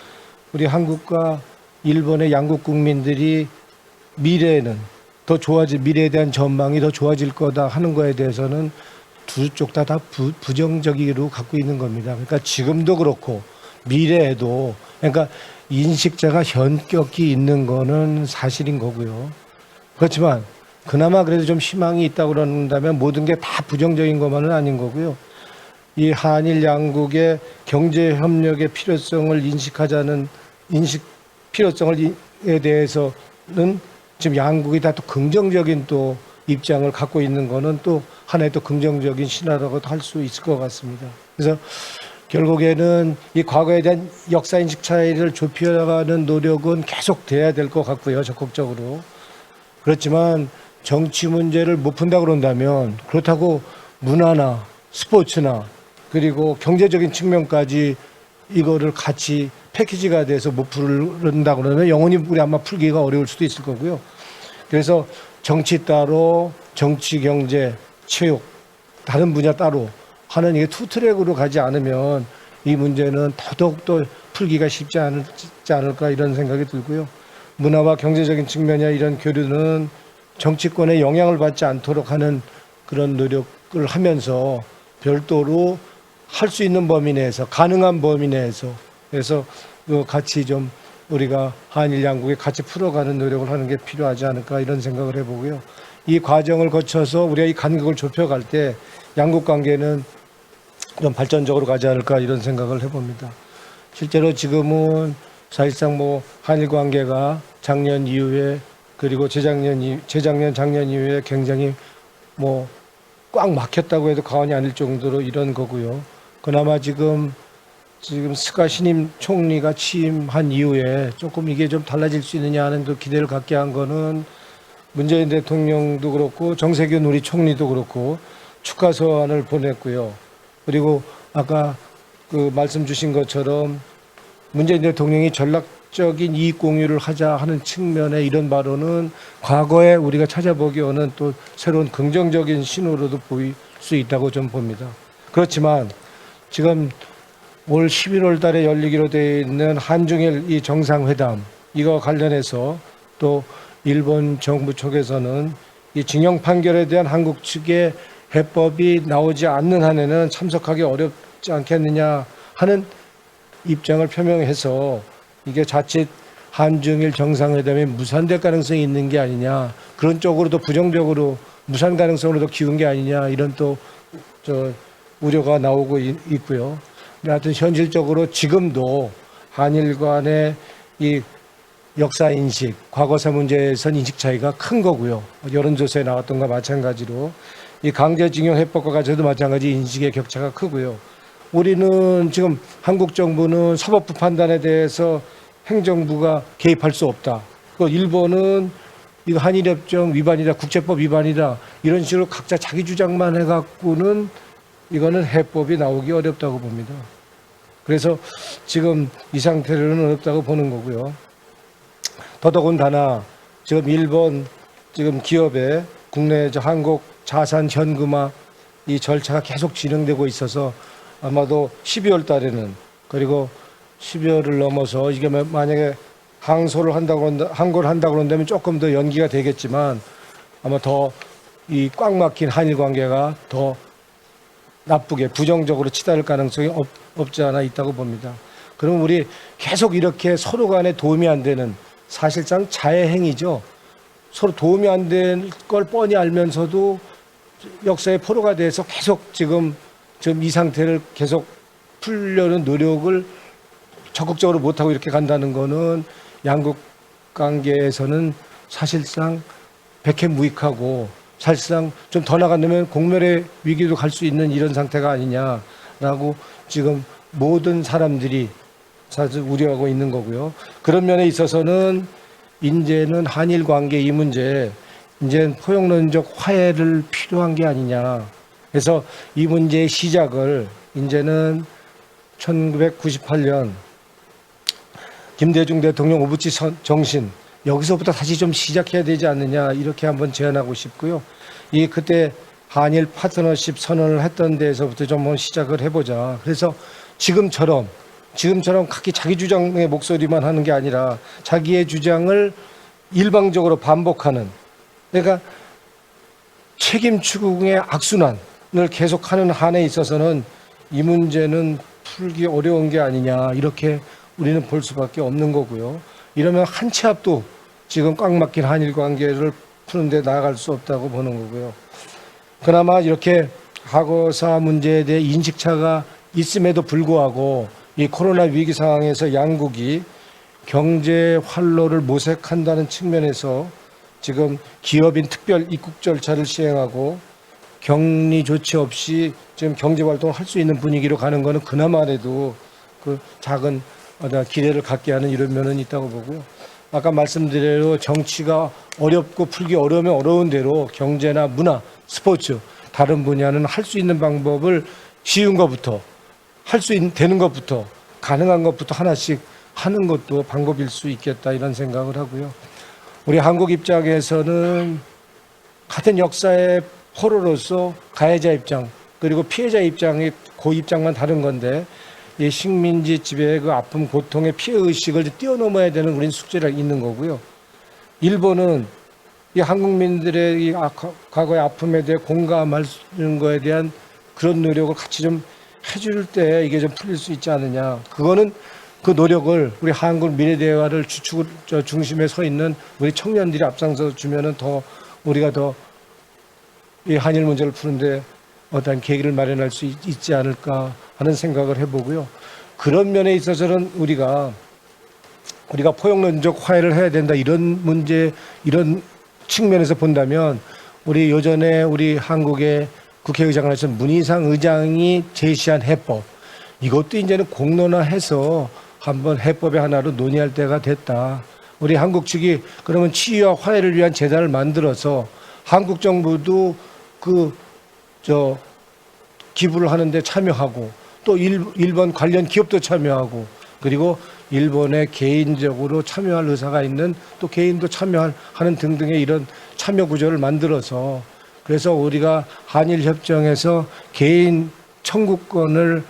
우리 한국과 일본의 양국 국민들이 미래에는 더 좋아질, 미래에 대한 전망이 더 좋아질 거다 하는 거에 대해서는 두 쪽 다 부정적으로 갖고 있는 겁니다. 그러니까 지금도 그렇고 미래에도, 그러니까 인식자가 현격히 있는 거는 사실인 거고요. 그렇지만 그나마 그래도 좀 희망이 있다고 그런다면 모든 게 다 부정적인 것만은 아닌 거고요. 이 한일 양국의 경제 협력의 필요성을 인식하자는 필요성에 대해서는 지금 양국이 다 또 긍정적인 또 입장을 갖고 있는 거는 또 하나의 또 긍정적인 신화라고도 할 수 있을 것 같습니다. 그래서 결국에는 이 과거에 대한 역사인식 차이를 좁혀가는 노력은 계속 돼야 될 것 같고요, 적극적으로. 그렇지만 정치 문제를 못 푼다 그런다면 그렇다고 문화나 스포츠나 그리고 경제적인 측면까지 이거를 같이 패키지가 돼서 못 풀는다 그러면 영원히 우리 아마 풀기가 어려울 수도 있을 거고요. 그래서 정치 따로, 정치, 경제, 체육, 다른 분야 따로 하는 이게 투 트랙으로 가지 않으면 이 문제는 더더욱더 풀기가 쉽지 않을까 이런 생각이 들고요. 문화와 경제적인 측면이나 이런 교류는 정치권의 영향을 받지 않도록 하는 그런 노력을 하면서 별도로 할 수 있는 범위 내에서, 가능한 범위 내에서, 그래서 같이 좀 우리가 한일 양국에 같이 풀어가는 노력을 하는 게 필요하지 않을까 이런 생각을 해보고요. 이 과정을 거쳐서 우리가 이 간격을 좁혀갈 때 양국 관계는 좀 발전적으로 가지 않을까 이런 생각을 해봅니다. 실제로 지금은 사실상 한일 관계가 작년 이후에 그리고 재작년, 작년 이후에 굉장히 꽉 막혔다고 해도 과언이 아닐 정도로 이런 거고요. 그나마 지금 스가 신임 총리가 취임한 이후에 조금 이게 좀 달라질 수 있느냐 하는 그 기대를 갖게 한 거는 문재인 대통령도 그렇고 정세균 우리 총리도 그렇고 축하 서한을 보냈고요. 그리고 아까 그 말씀 주신 것처럼 문재인 대통령이 전략적인 이익 공유를 하자 하는 측면의 이런 발언은 과거에 우리가 찾아보기에는 또 새로운 긍정적인 신호로도 보일 수 있다고 좀 봅니다. 그렇지만 지금 올 11월 달에 열리기로 되어 있는 한중일 이 정상회담, 이거 관련해서 또 일본 정부 쪽에서는 이 징용 판결에 대한 한국 측의 해법이 나오지 않는 한에는 참석하기 어렵지 않겠느냐 하는 입장을 표명해서 이게 자칫 한중일 정상회담이 무산될 가능성이 있는 게 아니냐, 그런 쪽으로도 부정적으로 무산 가능성으로도 기운 게 아니냐 이런 또 우려가 나오고 있고요. 하여튼 현실적으로 지금도 한일 간의 이 역사 인식, 과거사 문제에선 인식 차이가 큰 거고요. 여론조사에 나왔던 것과 마찬가지로 이 강제징용 해법과 가져도 마찬가지 인식의 격차가 크고요. 우리는 지금 한국 정부는 사법부 판단에 대해서 행정부가 개입할 수 없다. 그 일본은 이거 한일협정 위반이다, 국제법 위반이다 이런 식으로 각자 자기 주장만 해갖고는 이거는 해법이 나오기 어렵다고 봅니다. 그래서 지금 이 상태로는 어렵다고 보는 거고요. 더더군다나 지금 일본 지금 기업의 국내 한국 자산 현금화 이 절차가 계속 진행되고 있어서 아마도 12월 달에는 그리고 12월을 넘어서 이게 만약에 항소를 한다고 그런다면 조금 더 연기가 되겠지만 아마 더 이 꽉 막힌 한일 관계가 더 나쁘게 부정적으로 치달을 가능성이 없지 않아 있다고 봅니다. 그럼 우리 계속 이렇게 서로 간에 도움이 안 되는 사실상 자해 행위죠. 서로 도움이 안 될 걸 뻔히 알면서도 역사의 포로가 돼서 계속 지금 이 상태를 계속 풀려는 노력을 적극적으로 못하고 이렇게 간다는 거는 양국 관계에서는 사실상 백해무익하고 사실상 좀 더 나간다면 공멸의 위기도 갈 수 있는 이런 상태가 아니냐라고 지금 모든 사람들이 사실 우려하고 있는 거고요. 그런 면에 있어서는 이제는 한일 관계 이 문제 이제 포용론적 화해를 필요한 게 아니냐. 그래서 이 문제의 시작을 이제는 1998년 김대중 대통령 오부치 정신 여기서부터 다시 좀 시작해야 되지 않느냐 이렇게 한번 제안하고 싶고요. 이 그때 한일 파트너십 선언을 했던 데에서부터 좀 한번 시작을 해보자. 그래서 지금처럼 각기 자기 주장의 목소리만 하는 게 아니라 자기의 주장을 일방적으로 반복하는 그러니까 책임 추궁의 악순환을 계속하는 한에 있어서는 이 문제는 풀기 어려운 게 아니냐 이렇게 우리는 볼 수밖에 없는 거고요. 이러면 한 치 앞도 지금 꽉 막힌 한일 관계를 푸는데 나아갈 수 없다고 보는 거고요. 그나마 이렇게 과거사 문제에 대해 인식차가 있음에도 불구하고 이 코로나 위기 상황에서 양국이 경제 활로를 모색한다는 측면에서 지금 기업인 특별 입국 절차를 시행하고 격리 조치 없이 지금 경제 활동을 할 수 있는 분위기로 가는 거는 그나마라도 그 작은 기대를 갖게 하는 이런 면은 있다고 보고요. 아까 말씀드린 대로 정치가 어렵고 풀기 어려우면 어려운 대로 경제나 문화, 스포츠 다른 분야는 할 수 있는 방법을 쉬운 것부터 할 수 되는 것부터 가능한 것부터 하나씩 하는 것도 방법일 수 있겠다 이런 생각을 하고요. 우리 한국 입장에서는 같은 역사의 포로로서 가해자 입장 그리고 피해자 입장이 그 입장만 다른 건데 이 식민지 지배의 그 아픔, 고통의 피해 의식을 뛰어넘어야 되는 우린 숙제가 있는 거고요. 일본은 이 한국민들의 이 과거의 아픔에 대해 공감하는 거에 대한 그런 노력을 같이 좀 해줄 때 이게 좀 풀릴 수 있지 않느냐. 그거는 그 노력을 우리 한국 미래대화를 중심에 서 있는 우리 청년들이 앞장서 주면은 더 우리가 더 이 한일 문제를 푸는데 어떤 계기를 마련할 수 있지 않을까 하는 생각을 해보고요. 그런 면에 있어서는 우리가 포용론적 화해를 해야 된다 이런 문제 이런 측면에서 본다면 우리 요전에 우리 한국의 국회의장을 하신 문희상 의장이 제시한 해법 이것도 이제는 공론화해서 한번 해법의 하나로 논의할 때가 됐다. 우리 한국 측이 그러면 치유와 화해를 위한 재단을 만들어서 한국 정부도 기부를 하는데 참여하고 또 일본 관련 기업도 참여하고 그리고 일본에 개인적으로 참여할 의사가 있는 또 개인도 참여하는 등등의 이런 참여 구조를 만들어서 그래서 우리가 한일협정에서 개인 청구권이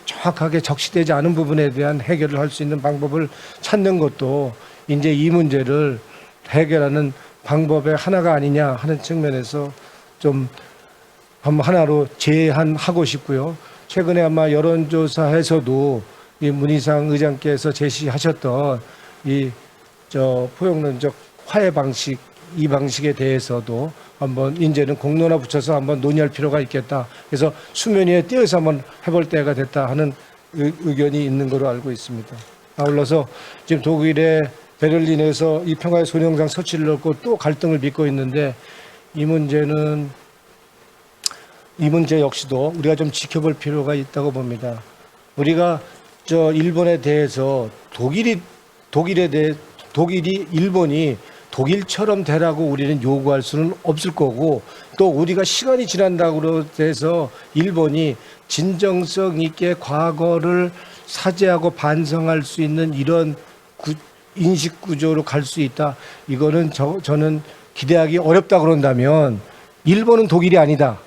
정확하게 적시되지 않은 부분에 대한 해결을 할 수 있는 방법을 찾는 것도 이제 이 문제를 해결하는 방법의 하나가 아니냐 하는 측면에서 좀 하나로 제안하고 싶고요. 최근에 아마 여론조사에서도 이 문희상 의장께서 제시하셨던 포용론적 화해 방식 이 방식에 대해서도 한번 이제는 공론화 붙여서 한번 논의할 필요가 있겠다. 그래서 수면 위에 띄어서 한번 해볼 때가 됐다 하는 의견이 있는 걸로 알고 있습니다. 아울러서 지금 독일의 베를린에서 이 평화의 소녀상 서치를 넣고 또 갈등을 빚고 있는데 이 문제는 이 문제 역시도 우리가 좀 지켜볼 필요가 있다고 봅니다. 우리가 저 일본에 대해서 일본이 독일처럼 되라고 우리는 요구할 수는 없을 거고, 또 우리가 시간이 지난다고 해서 일본이 진정성 있게 과거를 사죄하고 반성할 수 있는 이런 인식 구조로 갈 수 있다. 이거는 저는 기대하기 어렵다 그런다면, 일본은 독일이 아니다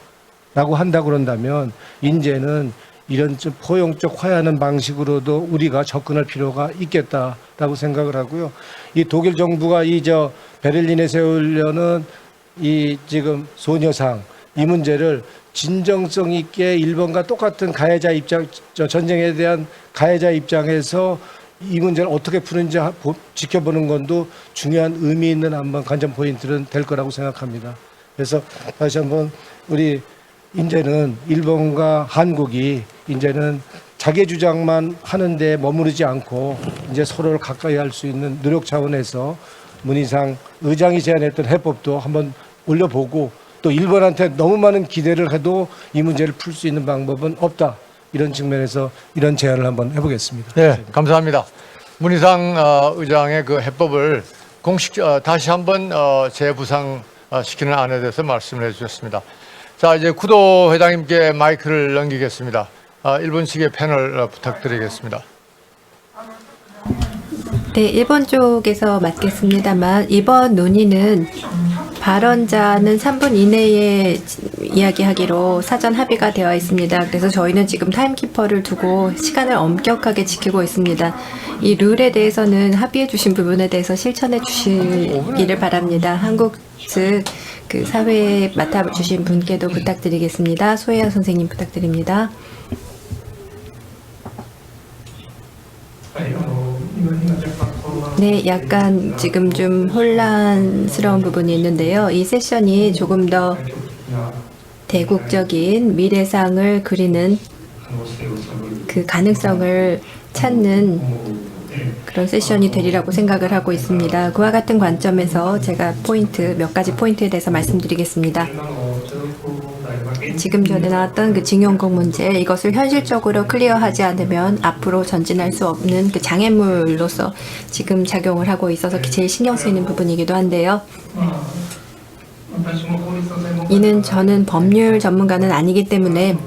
라고 한다 그런다면 이제는 이런 좀 포용적 화해하는 방식으로도 우리가 접근할 필요가 있겠다라고 생각을 하고요. 이 독일 정부가 베를린에 세우려는 이 지금 소녀상 이 문제를 진정성 있게 일본과 똑같은 가해자 입장, 전쟁에 대한 가해자 입장에서 이 문제를 어떻게 푸는지 지켜보는 것도 중요한 의미 있는 한번 관전 포인트는 될 거라고 생각합니다. 그래서 다시 한번 우리 이제는 일본과 한국이 이제는 자기 주장만 하는데 머무르지 않고 이제 서로를 가까이 할 수 있는 노력 차원에서 문희상 의장이 제안했던 해법도 한번 올려보고, 또 일본한테 너무 많은 기대를 해도 이 문제를 풀 수 있는 방법은 없다. 이런 측면에서 이런 제안을 한번 해보겠습니다. 네, 감사합니다. 문희상 의장의 그 해법을 다시 한번 재부상시키는 안에 대해서 말씀을 해주셨습니다. 자, 이제 구도 회장님께 마이크를 넘기겠습니다. 1분 측의 패널 부탁드리겠습니다. 네, 일본 쪽에서 맡겠습니다만 이번 논의는 발언자는 3분 이내에 이야기하기로 사전 합의가 되어 있습니다. 그래서 저희는 지금 타임키퍼를 두고 시간을 엄격하게 지키고 있습니다. 이 룰에 대해서는 합의해 주신 부분에 대해서 실천해 주시기를 바랍니다. 한국 측 그 사회에 맡아주신 분께도 부탁드리겠습니다. 소혜연 선생님 부탁드립니다. 네, 약간 지금 좀 혼란스러운 부분이 있는데요. 이 세션이 조금 더 대국적인 미래상을 그리는 그 가능성을 찾는 그런 세션이 되리라고 생각을 하고 있습니다. 그와 같은 관점에서 제가 몇 가지 포인트에 대해서 말씀드리겠습니다. 지금 전에 나왔던 그 징용공 문제, 이것을 현실적으로 클리어하지 않으면 앞으로 전진할 수 없는 그 장애물로서 지금 작용을 하고 있어서 제일 신경 쓰이는 부분이기도 한데요. 저는 법률 전문가는 아니기 때문에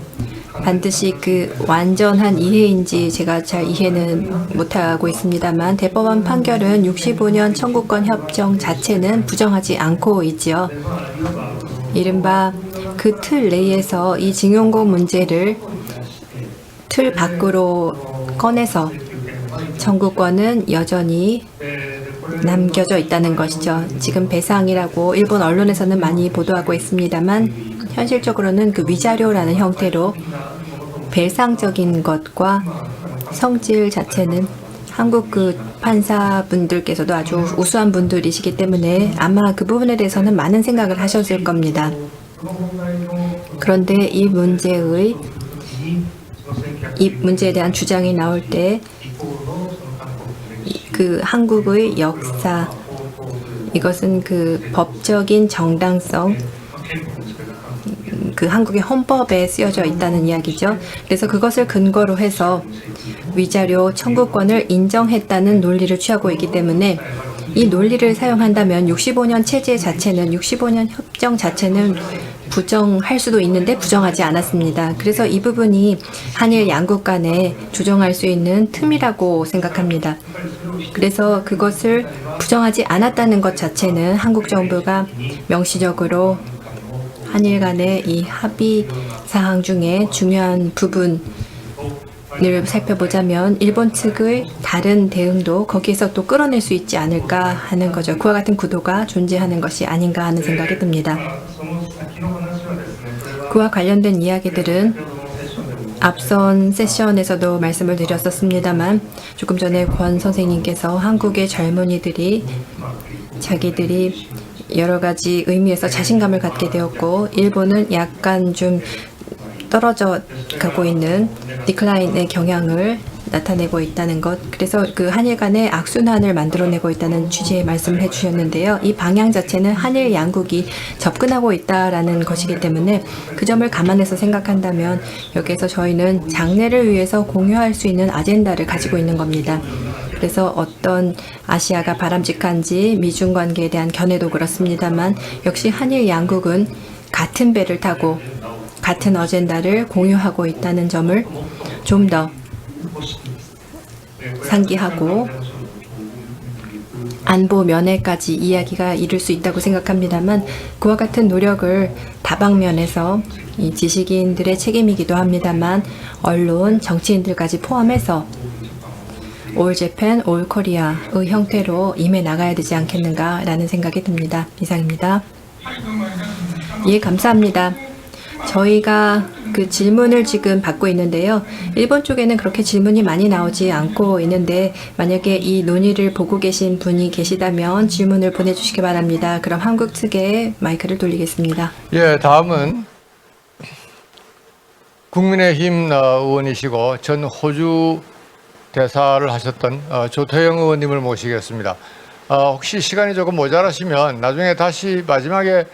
반드시 그 완전한 이해인지 제가 잘 이해는 못하고 있습니다만, 대법원 판결은 65년 청구권 협정 자체는 부정하지 않고 있지요. 이른바 그 틀 내에서 이 징용공 문제를 틀 밖으로 꺼내서 청구권은 여전히 남겨져 있다는 것이죠. 지금 배상이라고 일본 언론에서는 많이 보도하고 있습니다만, 현실적으로는 그 위자료라는 형태로 배상적인 것과 성질 자체는 한국 그 판사분들께서도 아주 우수한 분들이시기 때문에 아마 그 부분에 대해서는 많은 생각을 하셨을 겁니다. 그런데 이 문제에 대한 주장이 나올 때 그 한국의 역사, 이것은 그 법적인 정당성, 그 한국의 헌법에 쓰여져 있다는 이야기죠. 그래서 그것을 근거로 해서 위자료 청구권을 인정했다는 논리를 취하고 있기 때문에, 이 논리를 사용한다면 65년 체제 자체는, 65년 협정 자체는 부정할 수도 있는데 부정하지 않았습니다. 그래서 이 부분이 한일 양국 간에 조정할 수 있는 틈이라고 생각합니다. 그래서 그것을 부정하지 않았다는 것 자체는 한국 정부가 명시적으로 한일 간의 이 합의 사항 중에 중요한 부분을 살펴보자면 일본 측의 다른 대응도 거기에서 또 끌어낼 수 있지 않을까 하는 거죠. 그와 같은 구도가 존재하는 것이 아닌가 하는 생각이 듭니다. 그와 관련된 이야기들은 앞선 세션에서도 말씀을 드렸었습니다만, 조금 전에 권 선생님께서 한국의 젊은이들이 자기들이 여러 가지 의미에서 자신감을 갖게 되었고, 일본은 약간 좀 떨어져 가고 있는 디클라인의 경향을 나타내고 있다는 것, 그래서 그 한일 간의 악순환을 만들어내고 있다는 취지의 말씀을 해주셨는데요. 이 방향 자체는 한일 양국이 접근하고 있다라는 것이기 때문에 그 점을 감안해서 생각한다면 여기에서 저희는 장래를 위해서 공유할 수 있는 아젠다를 가지고 있는 겁니다. 그래서 어떤 아시아가 바람직한지 미중 관계에 대한 견해도 그렇습니다만 역시 한일 양국은 같은 배를 타고 같은 어젠다를 공유하고 있다는 점을 좀 더 상기하고 안보 면에까지 이야기가 이를 수 있다고 생각합니다만 그와 같은 노력을 다방면에서 이 지식인들의 책임이기도 합니다만 언론, 정치인들까지 포함해서 올 재팬, 올 코리아의 형태로 임해 나가야 되지 않겠는가라는 생각이 듭니다. 이상입니다. 예, 감사합니다. 저희가 그 질문을 지금 받고 있는데요. 일본 쪽에는 그렇게 질문이 많이 나오지 않고 있는데 만약에 이 논의를 보고 계신 분이 계시다면 질문을 보내주시기 바랍니다. 그럼 한국 측에 마이크를 돌리겠습니다. 예, 다음은 국민의힘 의원이시고 전 호주 대사를 하셨던 조태영 의원님을 모시겠습니다. 혹시 시간이 조금 모자라시면 나중에 다시 마지막에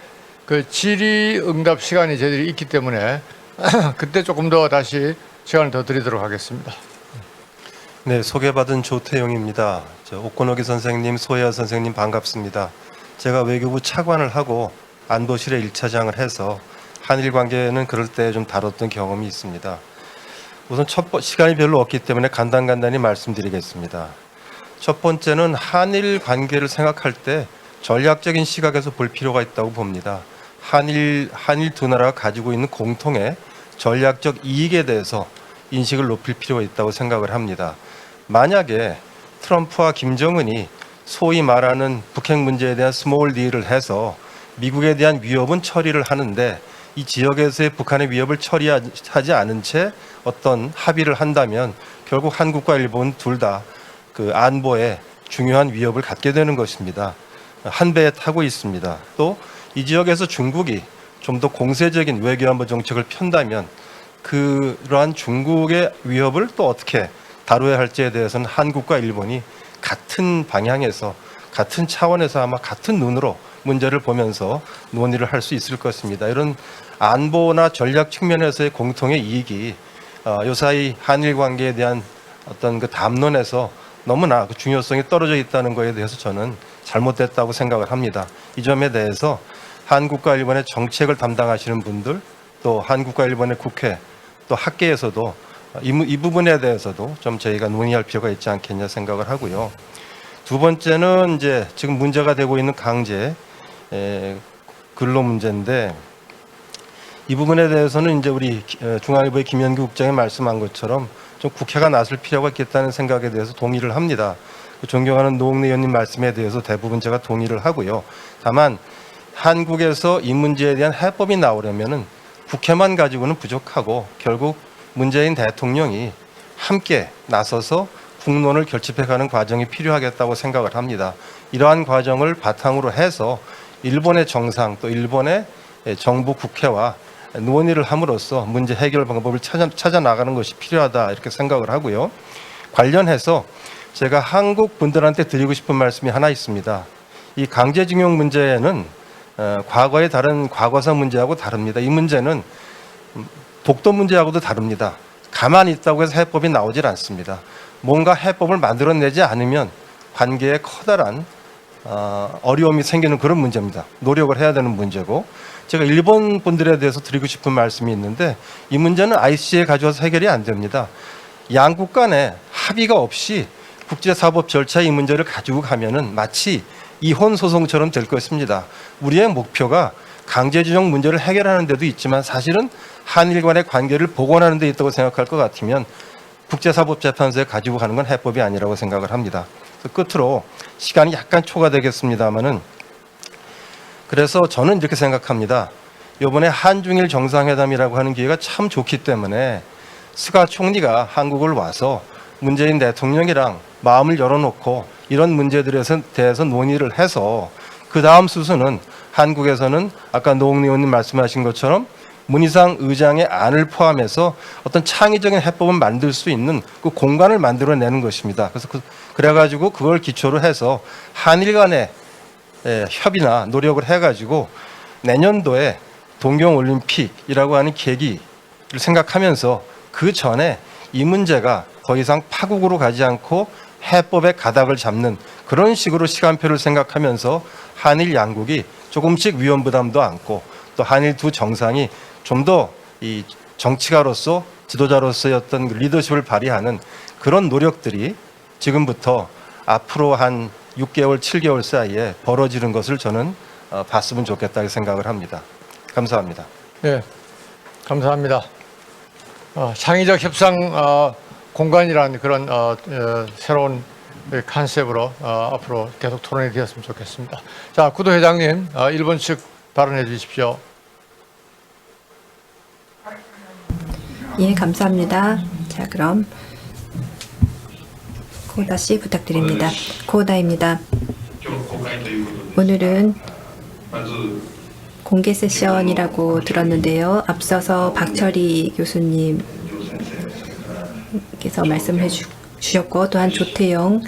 그 질의응답 시간이 저희들이 있기 때문에 그때 조금 더 다시 시간을 더 드리도록 하겠습니다. 네, 소개받은 조태용입니다. 오코노기 선생님, 소혜아 선생님 반갑습니다. 제가 외교부 차관을 하고 안보실에 1차장을 해서 한일 관계는 그럴 때 좀 다뤘던 경험이 있습니다. 우선 시간이 별로 없기 때문에 간단히 말씀드리겠습니다. 첫 번째는 한일 관계를 생각할 때 전략적인 시각에서 볼 필요가 있다고 봅니다. 한일 두 나라가 가지고 있는 공통의 전략적 이익에 대해서 인식을 높일 필요가 있다고 생각을 합니다. 만약에 트럼프와 김정은이 소위 말하는 북핵 문제에 대한 스몰 딜을 해서 미국에 대한 위협은 처리를 하는데 이 지역에서의 북한의 위협을 처리하지 않은 채 어떤 합의를 한다면 결국 한국과 일본 둘 다 그 안보에 중요한 위협을 갖게 되는 것입니다. 한 배에 타고 있습니다. 또 이 지역에서 중국이 좀 더 공세적인 외교안보 정책을 편다면 그러한 중국의 위협을 또 어떻게 다뤄야 할지에 대해서는 한국과 일본이 같은 방향에서 같은 차원에서 아마 같은 눈으로 문제를 보면서 논의를 할 수 있을 것입니다. 이런 안보나 전략 측면에서의 공통의 이익이 요사이 한일 관계에 대한 어떤 그 담론에서 너무나 그 중요성이 떨어져 있다는 것에 대해서 저는 잘못됐다고 생각을 합니다. 이 점에 대해서 한국과 일본의 정책을 담당하시는 분들, 또 한국과 일본의 국회, 또 학계에서도 이 부분에 대해서도 좀 저희가 논의할 필요가 있지 않겠냐 생각을 하고요. 두 번째는 이제 지금 문제가 되고 있는 강제 근로 문제인데 이 부분에 대해서는 이제 우리 중앙일보의 김현규 국장이 말씀한 것처럼 좀 국회가 나설 필요가 있겠다는 생각에 대해서 동의를 합니다. 존경하는 노웅래 의원님 말씀에 대해서 대부분 제가 동의를 하고요. 다만 한국에서 이 문제에 대한 해법이 나오려면은 국회만 가지고는 부족하고 결국 문재인 대통령이 함께 나서서 국론을 결집해가는 과정이 필요하겠다고 생각을 합니다. 이러한 과정을 바탕으로 해서 일본의 정상 또 일본의 정부 국회와 논의를 함으로써 문제 해결 방법을 찾아 나가는 것이 필요하다 이렇게 생각을 하고요. 관련해서 제가 한국 분들한테 드리고 싶은 말씀이 하나 있습니다. 이 강제징용 문제는 과거의 다른 과거사 문제하고 다릅니다. 이 문제는 독도 문제하고도 다릅니다. 가만히 있다고 해서 해법이 나오질 않습니다. 뭔가 해법을 만들어내지 않으면 관계에 커다란 어려움이 생기는 그런 문제입니다. 노력을 해야 되는 문제고 제가 일본 분들에 대해서 드리고 싶은 말씀이 있는데 이 문제는 ICC에 가져와서 해결이 안 됩니다. 양국 간에 합의가 없이 국제사법 절차에 이 문제를 가지고 가면은 마치 이혼 소송처럼 될 것입니다. 우리의 목표가 강제징용 문제를 해결하는 데도 있지만 사실은 한일 간의 관계를 복원하는 데 있다고 생각할 것 같으면 국제사법재판소에 가지고 가는 건 해법이 아니라고 생각을 합니다. 끝으로 시간이 약간 초과되겠습니다만은 그래서 저는 이렇게 생각합니다. 이번에 한중일 정상회담이라고 하는 기회가 참 좋기 때문에 스가 총리가 한국을 와서 문재인 대통령이랑 마음을 열어놓고 이런 문제들에 대해서 논의를 해서 그 다음 수순은 한국에서는 아까 노웅래 의원님 말씀하신 것처럼 문희상 의장의 안을 포함해서 어떤 창의적인 해법을 만들 수 있는 그 공간을 만들어내는 것입니다. 그래서 그래가지고 그걸 기초로 해서 한일 간의 협의나 노력을 해가지고 내년도에 동경올림픽이라고 하는 계기를 생각하면서 그 전에 이 문제가 더 이상 파국으로 가지 않고 해법의 가닥을 잡는 그런 식으로 시간표를 생각하면서 한일 양국이 조금씩 위험 부담도 안고 또 한일 두 정상이 좀 더 이 정치가로서 지도자로서의 어떤 리더십을 발휘하는 그런 노력들이 지금부터 앞으로 한 6개월, 7개월 사이에 벌어지는 것을 저는 봤으면 좋겠다고 생각을 합니다. 감사합니다. 네, 감사합니다. 창의적 협상 공간이라는 그런 새로운 컨셉으로 앞으로 계속 토론이 되었으면 좋겠습니다. 자, 구도 회장님, 일본 측 발언해 주십시오. 예, 감사합니다. 자, 그럼 코다 씨 부탁드립니다. 코다입니다. 오늘은 공개 세션이라고 들었는데요. 앞서서 박철희 교수님께서 말씀해 주셨고 또한 조태영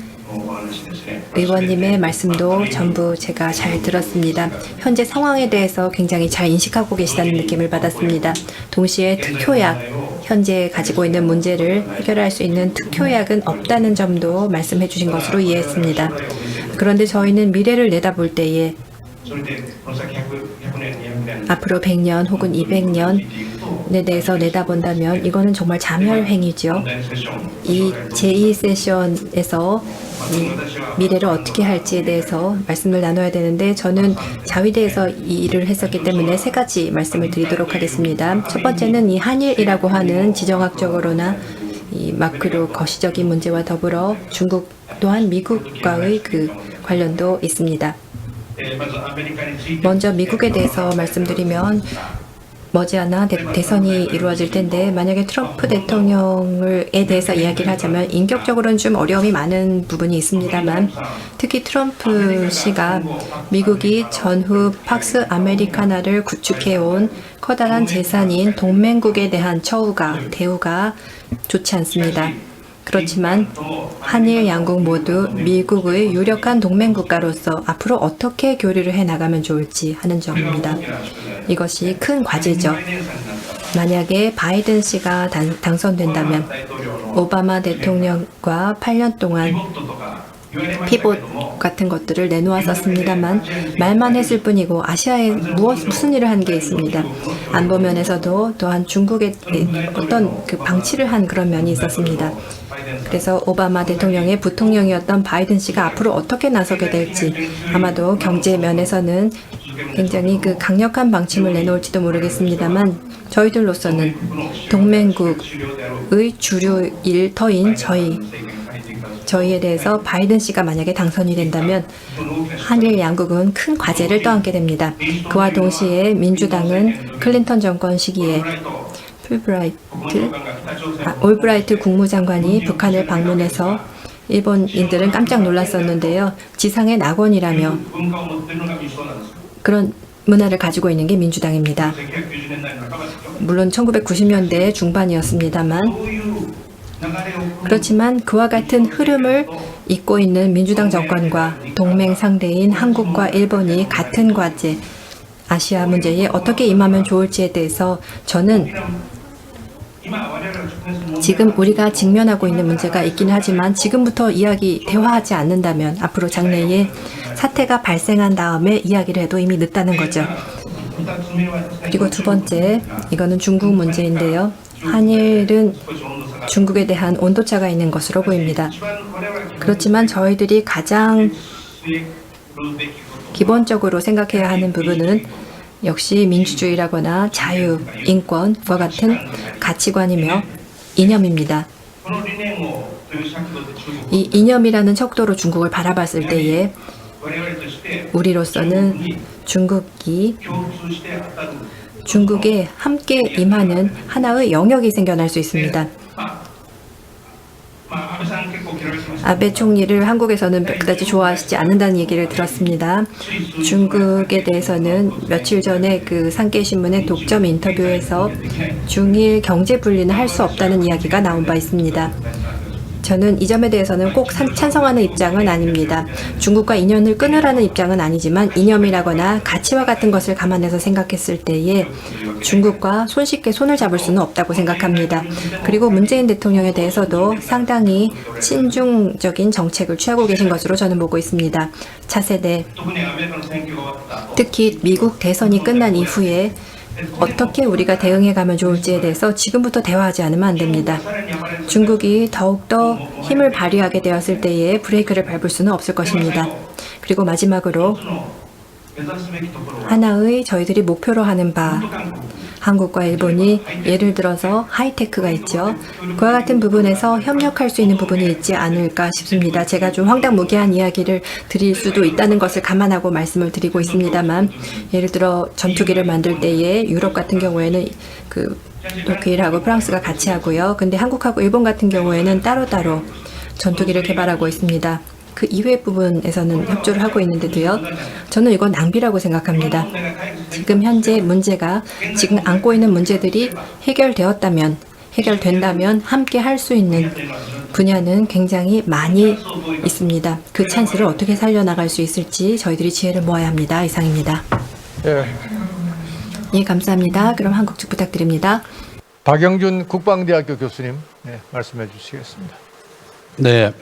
의원님의 말씀도 전부 제가 잘 들었습니다. 현재 상황에 대해서 굉장히 잘 인식하고 계시다는 느낌을 받았습니다. 동시에 특효약, 현재 가지고 있는 문제를 해결할 수 있는 특효약은 없다는 점도 말씀해 주신 것으로 이해했습니다. 그런데 저희는 미래를 내다볼 때에 앞으로 100년 혹은 200년에 대해서 내다본다면 이거는 정말 자멸행위죠. 이 제2세션에서 미래를 어떻게 할지에 대해서 말씀을 나눠야 되는데 저는 자위대에서 이 일을 했었기 때문에 세 가지 말씀을 드리도록 하겠습니다. 첫 번째는 이 한일이라고 하는 지정학적으로나 이 마크로 거시적인 문제와 더불어 중국 또한 미국과의 그 관련도 있습니다. 먼저 미국에 대해서 말씀드리면 머지않아 대선이 이루어질 텐데 만약에 트럼프 대통령에 대해서 이야기를 하자면 인격적으로는 좀 어려움이 많은 부분이 있습니다만 특히 트럼프 씨가 미국이 전후 팍스 아메리카나를 구축해온 커다란 재산인 동맹국에 대한 대우가 좋지 않습니다. 그렇지만 한일 양국 모두 미국의 유력한 동맹국가로서 앞으로 어떻게 교류를 해나가면 좋을지 하는 점입니다. 이것이 큰 과제죠. 만약에 바이든 씨가 당선된다면 오바마 대통령과 8년 동안 피봇 같은 것들을 내놓았었습니다만 말만 했을 뿐이고 아시아에 무슨 일을 한 게 있습니다. 안보 면에서도 또한 중국에 어떤 그 방치를 한 그런 면이 있었습니다. 그래서 오바마 대통령의 부통령이었던 바이든 씨가 앞으로 어떻게 나서게 될지 아마도 경제 면에서는 굉장히 그 강력한 방침을 내놓을지도 모르겠습니다만 저희들로서는 동맹국의 주류 일터인 저희에 대해서 바이든 씨가 만약에 당선이 된다면 한일 양국은 큰 과제를 떠안게 됩니다. 그와 동시에 민주당은 클린턴 정권 시기에 올브라이트 국무장관이 북한을 방문해서 일본인들은 깜짝 놀랐었는데요. 지상의 낙원이라며 그런 문화를 가지고 있는 게 민주당입니다. 물론 1990년대 중반이었습니다만 그렇지만 그와 같은 흐름을 잇고 있는 민주당 정권과 동맹 상대인 한국과 일본이 같은 과제, 아시아 문제에 어떻게 임하면 좋을지에 대해서 저는 지금 우리가 직면하고 있는 문제가 있기는 하지만 지금부터 대화하지 않는다면 앞으로 장래에 사태가 발생한 다음에 이야기를 해도 이미 늦다는 거죠. 그리고 두 번째, 이거는 중국 문제인데요. 한일은 중국에 대한 온도차가 있는 것으로 보입니다. 그렇지만 저희들이 가장 기본적으로 생각해야 하는 부분은 역시 민주주의라거나 자유, 인권과 같은 가치관이며 이념입니다. 이 이념이라는 척도로 중국을 바라봤을 때에 우리로서는 중국에 함께 임하는 하나의 영역이 생겨날 수 있습니다. 아베 총리를 한국에서는 그다지 좋아하시지 않는다는 얘기를 들었습니다. 중국에 대해서는 며칠 전에 그 산케이신문의 독점 인터뷰에서 중일 경제 분리는 할 수 없다는 이야기가 나온 바 있습니다. 저는 이 점에 대해서는 꼭 찬성하는 입장은 아닙니다. 중국과 인연을 끊으라는 입장은 아니지만 이념이라거나 가치와 같은 것을 감안해서 생각했을 때에 중국과 손쉽게 손을 잡을 수는 없다고 생각합니다. 그리고 문재인 대통령에 대해서도 상당히 친중적인 정책을 취하고 계신 것으로 저는 보고 있습니다. 차세대, 특히 미국 대선이 끝난 이후에 어떻게 우리가 대응해가면 좋을지에 대해서 지금부터 대화하지 않으면 안 됩니다. 중국이 더욱더 힘을 발휘하게 되었을 때에 브레이크를 밟을 수는 없을 것입니다. 그리고 마지막으로 하나의 저희들이 목표로 하는 바, 한국과 일본이 예를 들어서 하이테크가 있죠. 그와 같은 부분에서 협력할 수 있는 부분이 있지 않을까 싶습니다. 제가 좀 황당무계한 이야기를 드릴 수도 있다는 것을 감안하고 말씀을 드리고 있습니다만, 예를 들어 전투기를 만들 때에 유럽 같은 경우에는 독일하고 프랑스가 같이 하고요. 근데 한국하고 일본 같은 경우에는 따로따로 전투기를 개발하고 있습니다. 그 이외 부분에서는 협조를 하고 있는데도요. 저는 이건 낭비라고 생각합니다. 지금 현재 문제가 지금 안고 있는 문제들이 해결된다면 함께 할 수 있는 분야는 굉장히 많이 있습니다. 그 찬스를 어떻게 살려나갈 수 있을지 저희들이 지혜를 모아야 합니다. 이상입니다. 예, 감사합니다. 그럼 한국 측 부탁드립니다. 박영준 국방대학교 교수님, 말씀해 주시겠습니다. 네,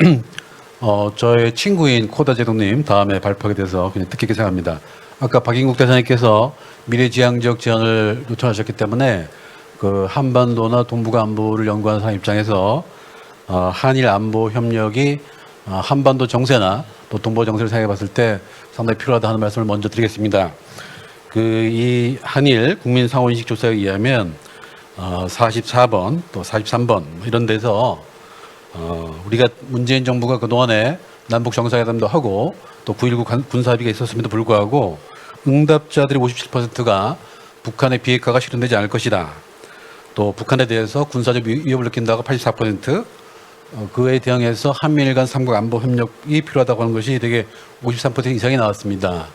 저의 친구인 코다 제동님 다음에 발표하게 돼서 그냥 뜻깊게 생각합니다. 아까 박인국 대사님께서 미래지향적 제안을 요청하셨기 때문에 그 한반도나 동북아 안보를 연구하는 사람 입장에서 한일 안보 협력이 한반도 정세나 또 동북아 정세를 생각해 봤을 때 상당히 필요하다 하는 말씀을 먼저 드리겠습니다. 이 한일 국민 상호인식 조사에 의하면 44번 또 43번 이런 데서 우리가 문재인 정부가 그동안에 남북 정상회담도 하고 또 9.19 군사합의가 있었음에도 불구하고 응답자들이 57%가 북한의 비핵화가 실현되지 않을 것이다. 또 북한에 대해서 군사적 위협을 느낀다고 84%, 그에 대응해서 한미일 간 삼국 안보 협력이 필요하다고 하는 것이 되게 53% 이상이 나왔습니다.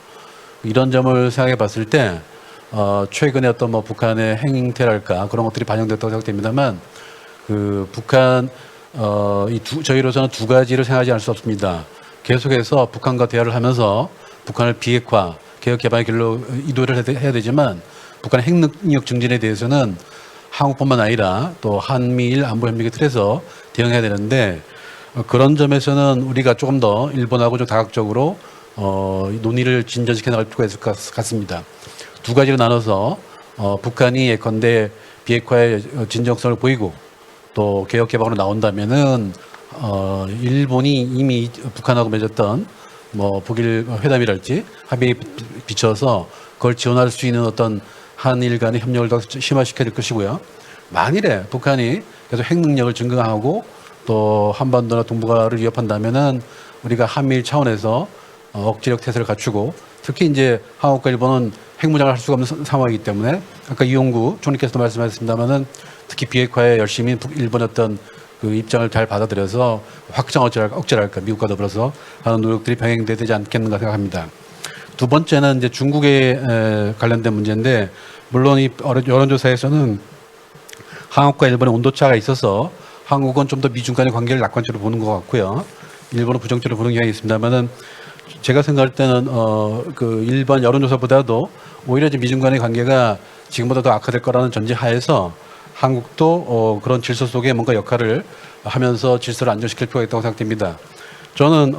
이런 점을 생각해 봤을 때 최근에 어떤 북한의 행태랄까 그런 것들이 반영됐다고 생각됩니다만 북한 저희로서는 두 가지를 생각하지 않을 수 없습니다. 계속해서 북한과 대화를 하면서 북한을 비핵화, 개혁 개방의 길로 이도를 해야 되지만 북한의 핵능력 증진에 대해서는 한국뿐만 아니라 또 한미일 안보 협력의 틀에서 대응해야 되는데 그런 점에서는 우리가 조금 더 일본하고 좀 다각적으로 논의를 진전시켜 나갈 필요가 있을 것 같습니다. 두 가지로 나눠서 북한이 예컨대 비핵화의 진정성을 보이고 또 개혁 개방으로 나온다면은 일본이 이미 북한하고 맺었던 북일 회담이랄지 합의에 비춰서 그걸 지원할 수 있는 어떤 한일 간의 협력을 더 심화시켜야 될 것이고요. 만일에 북한이 계속 핵 능력을 증강하고 또 한반도나 동북아를 위협한다면은 우리가 한미일 차원에서 억지력 태세를 갖추고 특히 이제 한국과 일본은 핵무장을 할 수가 없는 상황이기 때문에 아까 이용구 총리께서도 말씀하셨습니다만은 특히 비핵화에 열심히 일본의 어떤 그 입장을 잘 받아들여서 확장 억제랄까 미국과 더불어서 하는 노력들이 병행되지 않겠는가 생각합니다. 두 번째는 이제 중국에 관련된 문제인데 물론 이 여론조사에서는 한국과 일본의 온도차가 있어서 한국은 좀 더 미중 간의 관계를 낙관적으로 보는 것 같고요. 일본은 부정적으로 보는 경향이 있습니다만은 제가 생각할 때는 일반 여론조사보다도 오히려 미중 간의 관계가 지금보다 더 악화될 거라는 전제하에서 한국도 그런 질서 속에 뭔가 역할을 하면서 질서를 안정시킬 필요가 있다고 생각됩니다. 저는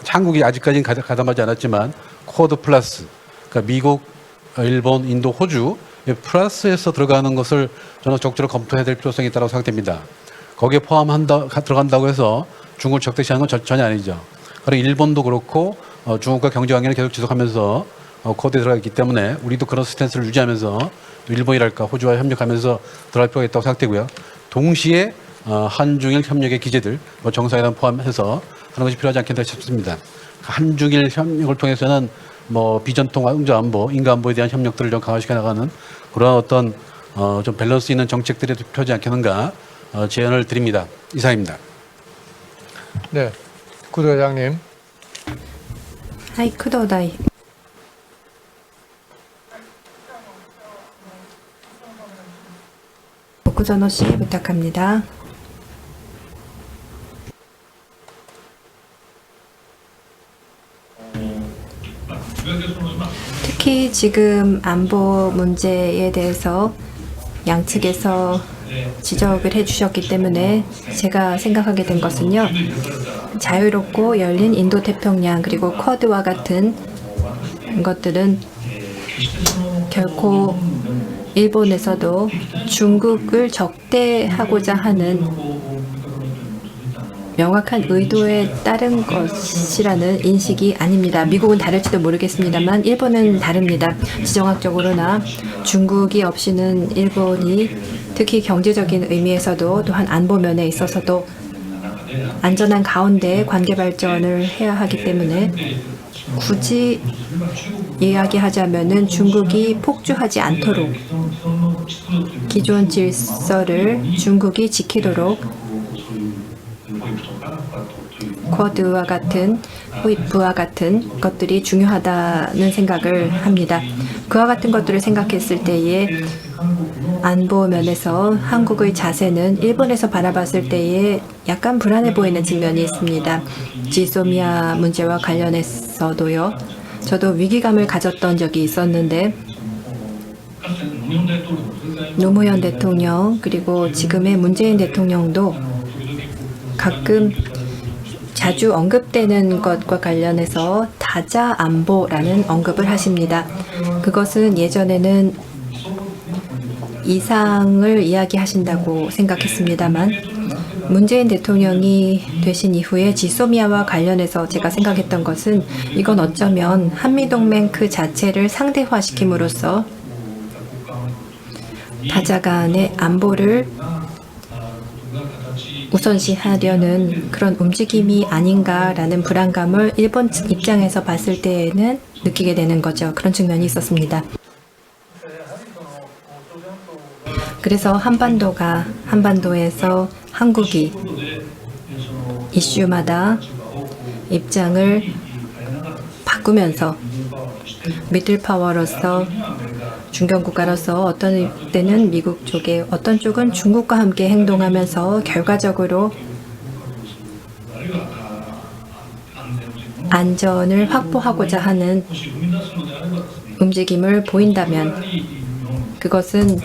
한국이 아직까지는 가담하지 않았지만 쿼드 플러스, 그러니까 미국, 일본, 인도, 호주 플러스에서 들어가는 것을 저는 적극적으로 검토해야 될 필요성이 있다고 생각됩니다. 거기에 들어간다고 해서 중국을 적대시하는 건 전혀 아니죠. 그리고 일본도 그렇고 중국과 경제관계를 계속 지속하면서 쿼드에 들어가 있기 때문에 우리도 그런 스탠스를 유지하면서 일본이랄까 호주와 협력하면서 들어갈 필요가 있다고 생각되고요. 동시에 한중일 협력의 기제들 정상회담 포함해서 하는 것이 필요하지 않겠다 싶습니다. 한중일 협력을 통해서는 비전통 응조안보, 인가안보에 대한 협력들을 좀 강화시켜 나가는 그런 어떤 좀 밸런스 있는 정책들이 필요하지 않겠는가 제안을 드립니다. 이상입니다. 네, 구도장님. 하이 크도다이. 오쿠조노 씨 부탁합니다. 특히 지금 안보 문제에 대해서 양측에서 지적을 해주셨기 때문에 제가 생각하게 된 것은요. 자유롭고 열린 인도태평양 그리고 쿼드와 같은 것들은 결코 일본에서도 중국을 적대하고자 하는 명확한 의도에 따른 것이라는 인식이 아닙니다. 미국은 다를지도 모르겠습니다만 일본은 다릅니다. 지정학적으로나 중국이 없이는 일본이 특히 경제적인 의미에서도 또한 안보면에 있어서도 안전한 가운데 관계 발전을 해야 하기 때문에 굳이 이야기하자면은 중국이 폭주하지 않도록 기존 질서를 중국이 지키도록 쿼드와 같은 호이프와 같은 것들이 중요하다는 생각을 합니다. 그와 같은 것들을 생각했을 때에 안보 면에서 한국의 자세는 일본에서 바라봤을 때에 약간 불안해 보이는 측면이 있습니다. 지소미아 문제와 관련해서도요. 저도 위기감을 가졌던 적이 있었는데 노무현 대통령 그리고 지금의 문재인 대통령도 가끔 자주 언급되는 것과 관련해서 다자 안보라는 언급을 하십니다. 그것은 예전에는 이상을 이야기하신다고 생각했습니다만 문재인 대통령이 되신 이후에 지소미아와 관련해서 제가 생각했던 것은 이건 어쩌면 한미동맹 그 자체를 상대화시킴으로써 다자 간의 안보를 우선시하려는 그런 움직임이 아닌가라는 불안감을 일본 입장에서 봤을 때에는 느끼게 되는 거죠. 그런 측면이 있었습니다. 그래서 한반도에서 한국이 이슈마다 입장을 바꾸면서 미들파워로서 중견국가로서 어떤 때는 미국 쪽에 어떤 쪽은 중국과 함께 행동하면서 결과적으로 안전을 확보하고자 하는 움직임을 보인다면 그것은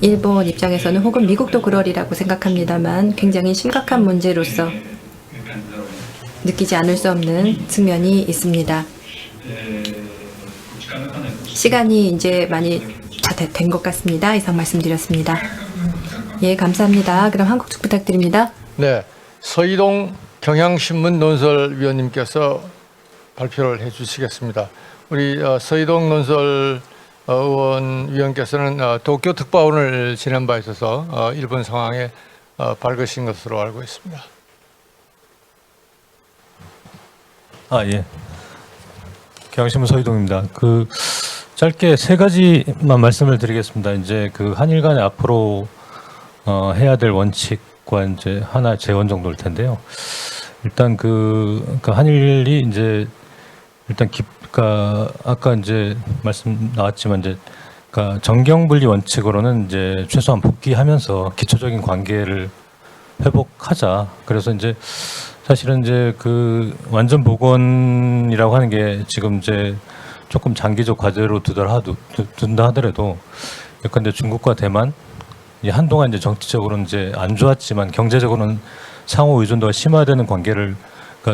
일본 입장에서는 혹은 미국도 그러리라고 생각합니다만 굉장히 심각한 문제로서 느끼지 않을 수 없는 측면이 있습니다. 시간이 이제 많이 다 된 것 같습니다. 이상 말씀드렸습니다. 예, 감사합니다. 그럼 한국 측 부탁드립니다. 네, 서희동 경향신문 논설위원님께서 발표를 해주시겠습니다. 우리 서희동 논설 의원위원께서는 도쿄 특파원을 지낸 바 있어서 일본 상황에 밝으신 것으로 알고 있습니다. 예. 경향신문 서희동입니다. 짧게 세 가지만 말씀을 드리겠습니다. 이제 한일 간에 앞으로 해야 될 원칙과 이제 하나 재원 정도일 텐데요. 일단 한일이 이제 일단 아까 이제 말씀 나왔지만 이제 정경분리 원칙으로는 이제 최소한 복귀하면서 기초적인 관계를 회복하자. 그래서 이제 사실은 이제 완전 복원이라고 하는 게 지금 이제 조금 장기적 과제로 둔다 하더라도 예컨대 중국과 대만 한동안 이제 정치적으로는 이제 안 좋았지만 경제적으로는 상호 의존도가 심화되는 관계를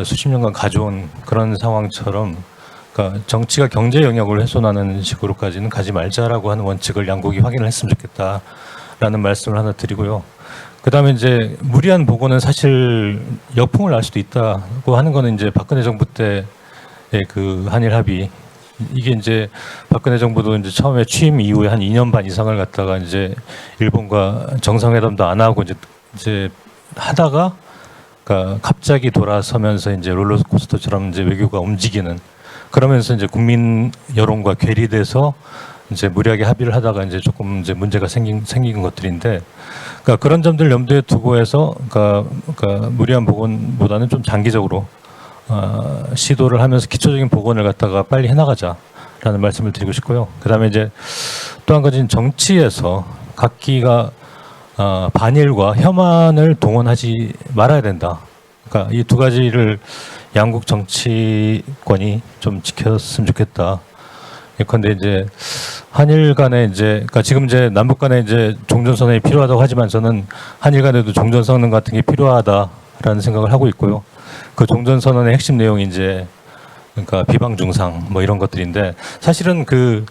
수십 년간 가져온 그런 상황처럼 정치가 경제 영역을 훼손하는 식으로까지는 가지 말자라고 하는 원칙을 양국이 확인을 했으면 좋겠다라는 말씀을 하나 드리고요. 그다음에 이제 무리한 복원은 사실 역풍을 날 수도 있다고 하는 거는 이제 박근혜 정부 때의 한일 합의 이게 이제 박근혜 정부도 이제 처음에 취임 이후에 한 2년 반 이상을 갖다가 이제 일본과 정상회담도 안 하고 이제 하다가 갑자기 돌아서면서 이제 롤러코스터처럼 이제 외교가 움직이는 그러면서 이제 국민 여론과 괴리돼서 이제 무리하게 합의를 하다가 이제 조금 이제 문제가 생긴 것들인데, 그러니까 그런 점들 염두에 두고 해서 그러니까 무리한 복원보다는 좀 장기적으로 시도를 하면서 기초적인 복원을 갖다가 빨리 해나가자라는 말씀을 드리고 싶고요. 그다음에 이제 또 한 가지는 정치에서 각기가 반일과 혐한을 동원하지 말아야 된다. 그러니까 이 두 가지를 양국 정치권이 좀 지켰으면 좋겠다. 예컨대 이제 한일 간에 이제 그러니까 지금 이제 남북 간에 이제 종전선언이 필요하다고 하지만 저는 한일 간에도 종전선언 같은 게 필요하다라는 생각을 하고 있고요. 그 종전선언의 핵심 내용이 이제 그러니까 비방 중상 뭐 이런 것들인데, 사실은 그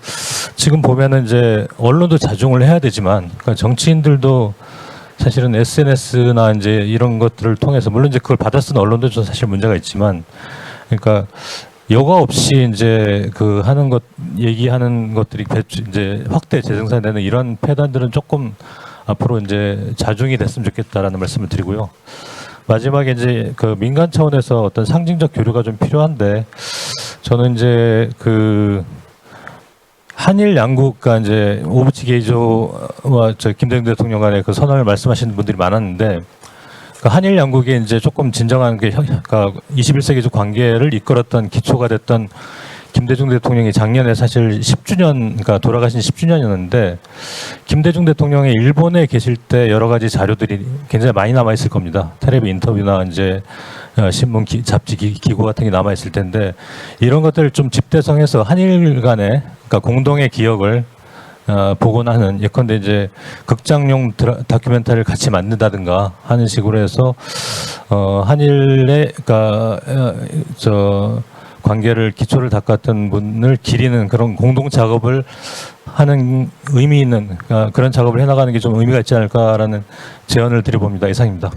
지금 보면은 이제 언론도 자중을 해야 되지만 그러니까 정치인들도 사실은 SNS나 이제 이런 것들을 통해서, 물론 이제 그걸 받아 쓰는 언론도 좀 사실 문제가 있지만, 그러니까 여과 없이 이제 그 하는 것, 얘기하는 것들이 이제 확대 재생산되는 이런 패단들은 조금 앞으로 이제 자중이 됐으면 좋겠다라는 말씀을 드리고요. 마지막에 이제 그 민간 차원에서 어떤 상징적 교류가 좀 필요한데, 저는 이제 그 한일 양국과 이제 오부치 게이조와 저 김대중 대통령 간의 그 선언을 말씀하시는 분들이 많았는데, 그 한일 양국의 이제 조금 진정한 그 21세기적 관계를 이끌었던 기초가 됐던 김대중 대통령이 작년에 사실 10주년, 그러니까 돌아가신 10주년이었는데, 김대중 대통령이 일본에 계실 때 여러 가지 자료들이 굉장히 많이 남아 있을 겁니다. 텔레비 인터뷰나 이제 신문 잡지 기고 같은 게 남아 있을 텐데, 이런 것들을 좀 집대성해서 한일 간의 그러니까 공동의 기억을 복원하는, 예컨대 이제 극장용 다큐멘터리를 같이 만든다든가 하는 식으로 해서 한일의 그러니까 관계를 기초를 닦았던 분을 기리는 그런 공동 작업을 하는 의미 있는 그런 작업을 해나가는 게 좀 의미가 있지 않을까라는 제언을 드려봅니다. 이상입니다.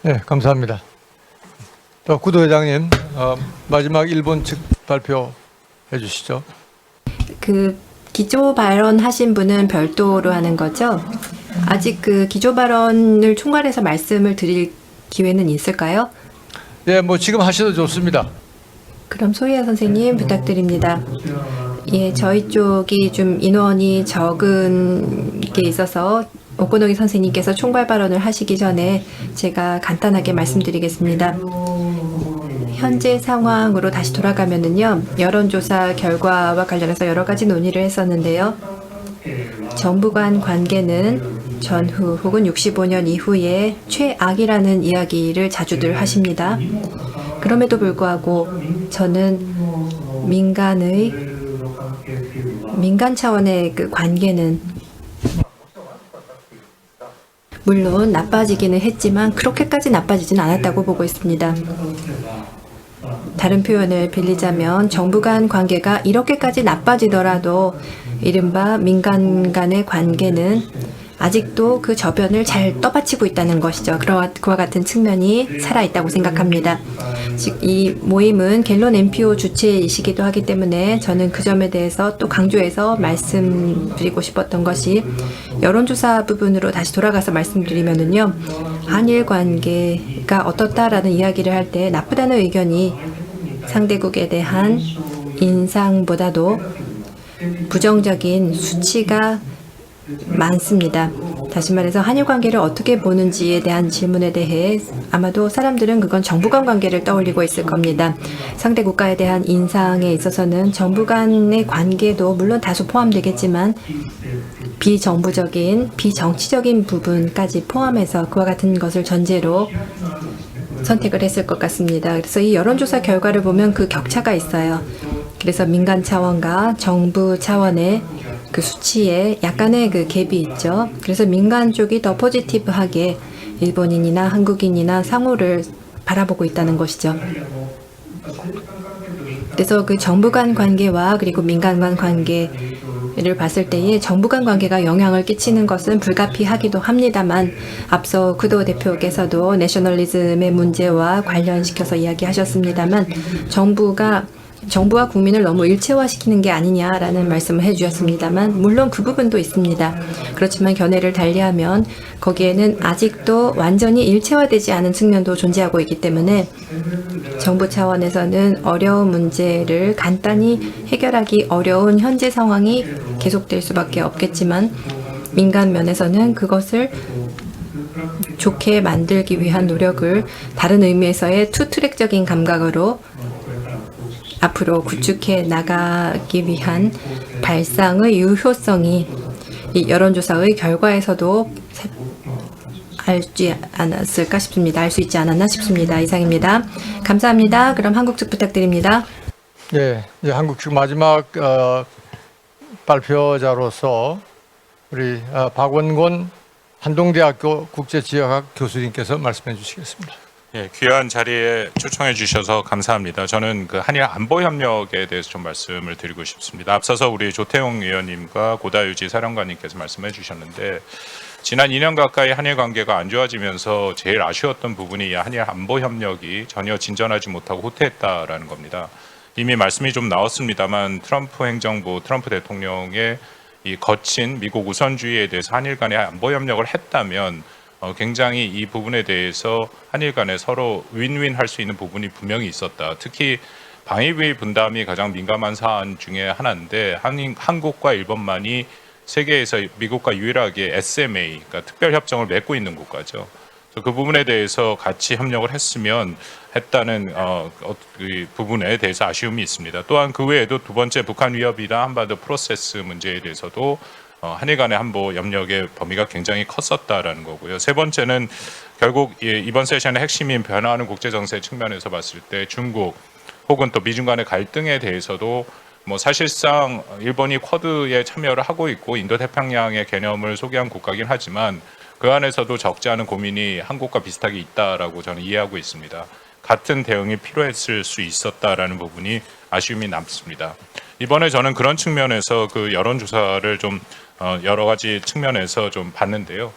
네, 감사합니다. 또 구도 회장님, 마지막 일본 측 발표해 주시죠. 그 기조 발언 하신 분은 별도로 하는 거죠? 아직 그 기조 발언을 총괄해서 말씀을 드릴 기회는 있을까요? 네, 뭐 지금 하셔도 좋습니다. 그럼 소희아 선생님 부탁드립니다. 예, 저희 쪽이 좀 인원이 적은 게 있어서 오코노기 선생님께서 총괄 발언을 하시기 전에 제가 간단하게 말씀드리겠습니다. 현재 상황으로 다시 돌아가면은요, 여론조사 결과와 관련해서 여러 가지 논의를 했었는데요. 정부 간 관계는 전후 혹은 65년 이후에 최악이라는 이야기를 자주들 하십니다. 그럼에도 불구하고 저는 민간 차원의 그 관계는 물론 나빠지기는 했지만 그렇게까지 나빠지진 않았다고 보고 있습니다. 다른 표현을 빌리자면 정부 간 관계가 이렇게까지 나빠지더라도 이른바 민간 간의 관계는 아직도 그 저변을 잘 떠받치고 있다는 것이죠. 그와 같은 측면이 살아있다고 생각합니다. 즉, 이 모임은 갤런 NPO 주최이시기도 하기 때문에 저는 그 점에 대해서 또 강조해서 말씀드리고 싶었던 것이, 여론조사 부분으로 다시 돌아가서 말씀드리면은요, 한일 관계가 어떻다라는 이야기를 할 때 나쁘다는 의견이 상대국에 대한 인상보다도 부정적인 수치가 많습니다. 다시 말해서 한일 관계를 어떻게 보는지에 대한 질문에 대해 아마도 사람들은 그건 정부 간 관계를 떠올리고 있을 겁니다. 상대 국가에 대한 인상에 있어서는 정부 간의 관계도 물론 다소 포함되겠지만 비정부적인, 비정치적인 부분까지 포함해서 그와 같은 것을 전제로 선택을 했을 것 같습니다. 그래서 이 여론조사 결과를 보면 그 격차가 있어요. 그래서 민간 차원과 정부 차원의 그 수치에 약간의 그 갭이 있죠. 그래서 민간 쪽이 더 포지티브하게 일본인이나 한국인이나 상호를 바라보고 있다는 것이죠. 그래서 그 정부 간 관계와 그리고 민간 간 관계를 봤을 때에 정부 간 관계가 영향을 끼치는 것은 불가피하기도 합니다만, 앞서 구도 대표께서도 내셔널리즘의 문제와 관련시켜서 이야기하셨습니다만, 정부가 정부와 국민을 너무 일체화시키는 게 아니냐라는 말씀을 해주셨습니다만 물론 그 부분도 있습니다. 그렇지만 견해를 달리하면 거기에는 아직도 완전히 일체화되지 않은 측면도 존재하고 있기 때문에 정부 차원에서는 어려운 문제를 간단히 해결하기 어려운 현재 상황이 계속될 수밖에 없겠지만 민간 면에서는 그것을 좋게 만들기 위한 노력을 다른 의미에서의 투트랙적인 감각으로 앞으로 구축해 나가기 위한 발상의 유효성이 이 여론조사의 결과에서도 알지 않았을까 싶습니다. 알 수 있지 않았나 싶습니다. 이상입니다. 감사합니다. 그럼 한국 측 부탁드립니다. 예, 이제 한국 측 마지막 발표자로서 우리 박원곤 한동대학교 국제지역학 교수님께서 말씀해 주시겠습니다. 예, 귀한 자리에 초청해 주셔서 감사합니다. 저는 그 한일 안보 협력에 대해서 좀 말씀을 드리고 싶습니다. 앞서서 우리 조태용 의원님과 고다유지 사령관님께서 말씀해 주셨는데 지난 2년 가까이 한일 관계가 안 좋아지면서 제일 아쉬웠던 부분이 이 한일 안보 협력이 전혀 진전하지 못하고 후퇴했다라는 겁니다. 이미 말씀이 좀 나왔습니다만 트럼프 행정부, 트럼프 대통령의 이 거친 미국 우선주의에 대해서 한일 간의 안보 협력을 했다면 굉장히 이 부분에 대해서 한일 간에 서로 윈윈 할 수 있는 부분이 분명히 있었다. 특히 방위비 분담이 가장 민감한 사안 중에 하나인데 한국과 일본만이 세계에서 미국과 유일하게 SMA, 그러니까 특별협정을 맺고 있는 국가죠. 그래서 그 부분에 대해서 같이 협력을 했다는 그 부분에 대해서 아쉬움이 있습니다. 또한 그 외에도 두 번째 북한 위협이나 한반도 프로세스 문제에 대해서도 한일 간의 안보 협력의 범위가 굉장히 컸었다라는 거고요. 세 번째는 결국 이번 세션의 핵심인 변화하는 국제 정세 측면에서 봤을 때 중국 혹은 또 미중 간의 갈등에 대해서도 뭐 사실상 일본이 쿼드에 참여를 하고 있고 인도 태평양의 개념을 소개한 국가긴 하지만 그 안에서도 적지 않은 고민이 한국과 비슷하게 있다라고 저는 이해하고 있습니다. 같은 대응이 필요했을 수 있었다라는 부분이 아쉬움이 남습니다. 이번에 저는 그런 측면에서 그 여론조사를 좀 여러 가지 측면에서 좀 봤는데요.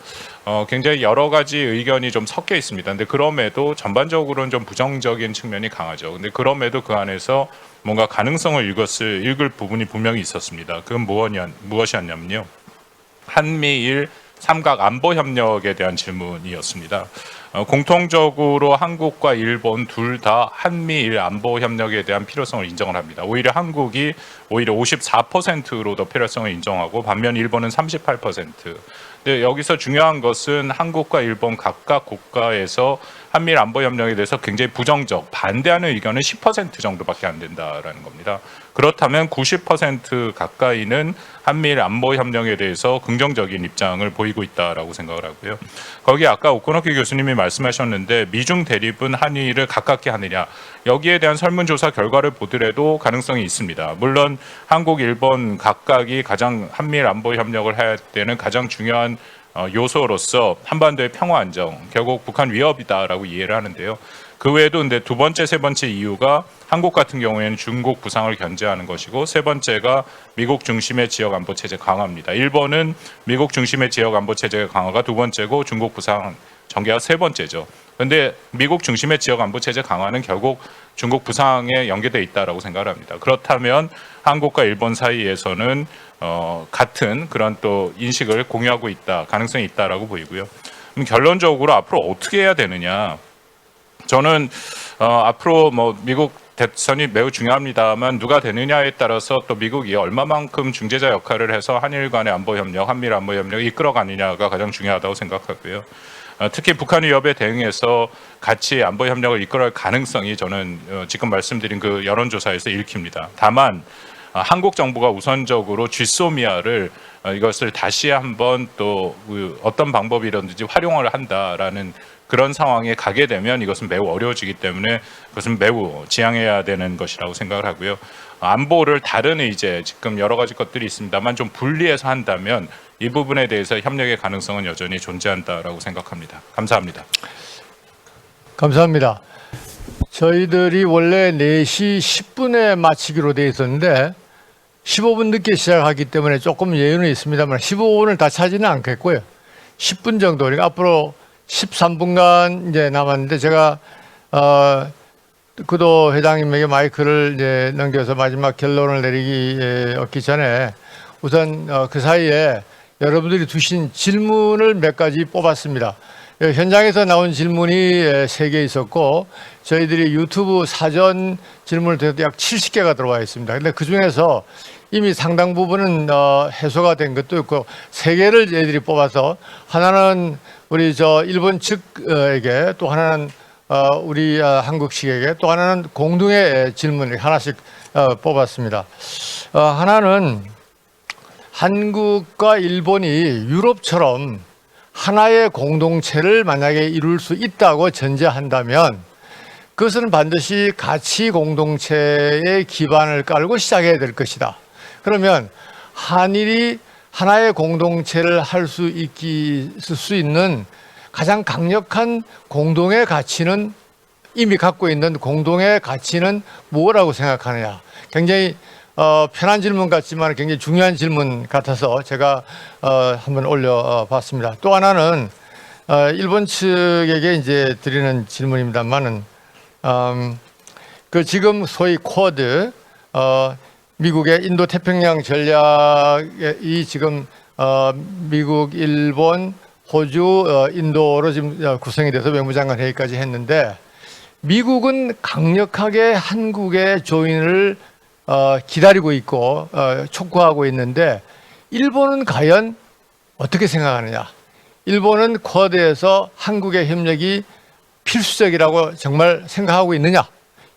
굉장히 여러 가지 의견이 좀 섞여 있습니다. 근데 그럼에도 전반적으로는 좀 부정적인 측면이 강하죠. 근데 그럼에도 그 안에서 뭔가 가능성을 읽을 부분이 분명히 있었습니다. 그건 무엇이었냐면요. 한미일 삼각 안보 협력에 대한 질문이었습니다. 공통적으로 한국과 일본 둘 다 한미일 안보 협력에 대한 필요성을 인정을 합니다. 오히려 한국이 54%로 더 필요성을 인정하고 반면 일본은 38%. 근데 여기서 중요한 것은 한국과 일본 각각 국가에서 한미일 안보 협력에 대해서 굉장히 부정적, 반대하는 의견은 10% 정도밖에 안 된다라는 겁니다. 그렇다면 90% 가까이는 한미일 안보 협력에 대해서 긍정적인 입장을 보이고 있다라고 생각을 하고요. 거기 아까 오코노키 교수님이 말씀하셨는데 미중 대립은 한일을 가깝게 하느냐, 여기에 대한 설문조사 결과를 보더라도 가능성이 있습니다. 물론 한국, 일본 각각이 가장 한미일 안보 협력을 해야 되는 가장 중요한 요소로서 한반도의 평화 안정, 결국 북한 위협이다라고 이해를 하는데요. 그 외에도 근데 두 번째, 세 번째 이유가 한국 같은 경우에는 중국 부상을 견제하는 것이고 세 번째가 미국 중심의 지역 안보 체제 강화입니다. 일본은 미국 중심의 지역 안보 체제 강화가 두 번째고 중국 부상 전개가 세 번째죠. 그런데 미국 중심의 지역 안보 체제 강화는 결국 중국 부상에 연계돼 있다라고 생각을 합니다. 그렇다면 한국과 일본 사이에서는 같은 그런 또 인식을 공유하고 있다, 가능성이 있다라고 보이고요. 그럼 결론적으로 앞으로 어떻게 해야 되느냐? 저는 앞으로 뭐 미국 대선이 매우 중요합니다만 누가 되느냐에 따라서 또 미국이 얼마만큼 중재자 역할을 해서 한일 간의 안보 협력, 한미일 안보 협력을 이끌어가느냐가 가장 중요하다고 생각하고요. 특히 북한 위협에 대응해서 같이 안보 협력을 이끌어갈 가능성이 저는 지금 말씀드린 그 여론조사에서 읽힙니다. 다만 한국 정부가 우선적으로 쥐소미아를 이것을 다시 한번 또 어떤 방법이라든지 활용을 한다라는 그런 상황에 가게 되면 이것은 매우 어려워지기 때문에 그것은 매우 지양해야 되는 것이라고 생각을 하고요. 안보를 다른 이제 지금 여러 가지 것들이 있습니다만 좀 분리해서 한다면 이 부분에 대해서 협력의 가능성은 여전히 존재한다라고 생각합니다. 감사합니다. 감사합니다. 저희들이 원래 4시 10분에 마치기로 돼 있었는데 15분 늦게 시작하기 때문에 조금 예외는 있습니다만 15분을 다 차지는 않겠고요. 10분 정도, 그러니까 앞으로 13분간 이제 남았는데 제가 구도 회장님에게 마이크를 이제 넘겨서 마지막 결론을 얻기 전에 우선 그 사이에 여러분들이 두신 질문을 몇 가지 뽑았습니다. 현장에서 나온 질문이 3개 있었고 저희들이 유튜브 사전 질문을 통해서 약 70개가 들어와 있습니다. 근데 그 중에서 이미 상당 부분은 해소가 된 것도 있고 3개를 저희들이 뽑아서 하나는 우리 일본 측에게 또 하나는 우리 한국 측에게 또 하나는 공동의 질문을 하나씩 뽑았습니다. 하나는 한국과 일본이 유럽처럼 하나의 공동체를 만약에 이룰 수 있다고 전제한다면 그것은 반드시 가치 공동체의 기반을 깔고 시작해야 될 것이다. 그러면 한일이 하나의 공동체를 할 수 있는 가장 강력한 공동의 가치는 이미 갖고 있는 공동의 가치는 뭐라고 생각하느냐. 굉장히 편한 질문 같지만 굉장히 중요한 질문 같아서 제가 한번 올려봤습니다. 또 하나는 일본 측에게 이제 드리는 질문입니다만은 그 지금 소위 쿼드 미국의 인도 태평양 전략이 지금 미국, 일본, 호주, 인도로 지금 구성이 돼서 외무장관 회의까지 했는데 미국은 강력하게 한국의 조인을 기다리고 있고 촉구하고 있는데 일본은 과연 어떻게 생각하느냐? 일본은 쿼드에서 한국의 협력이 필수적이라고 정말 생각하고 있느냐?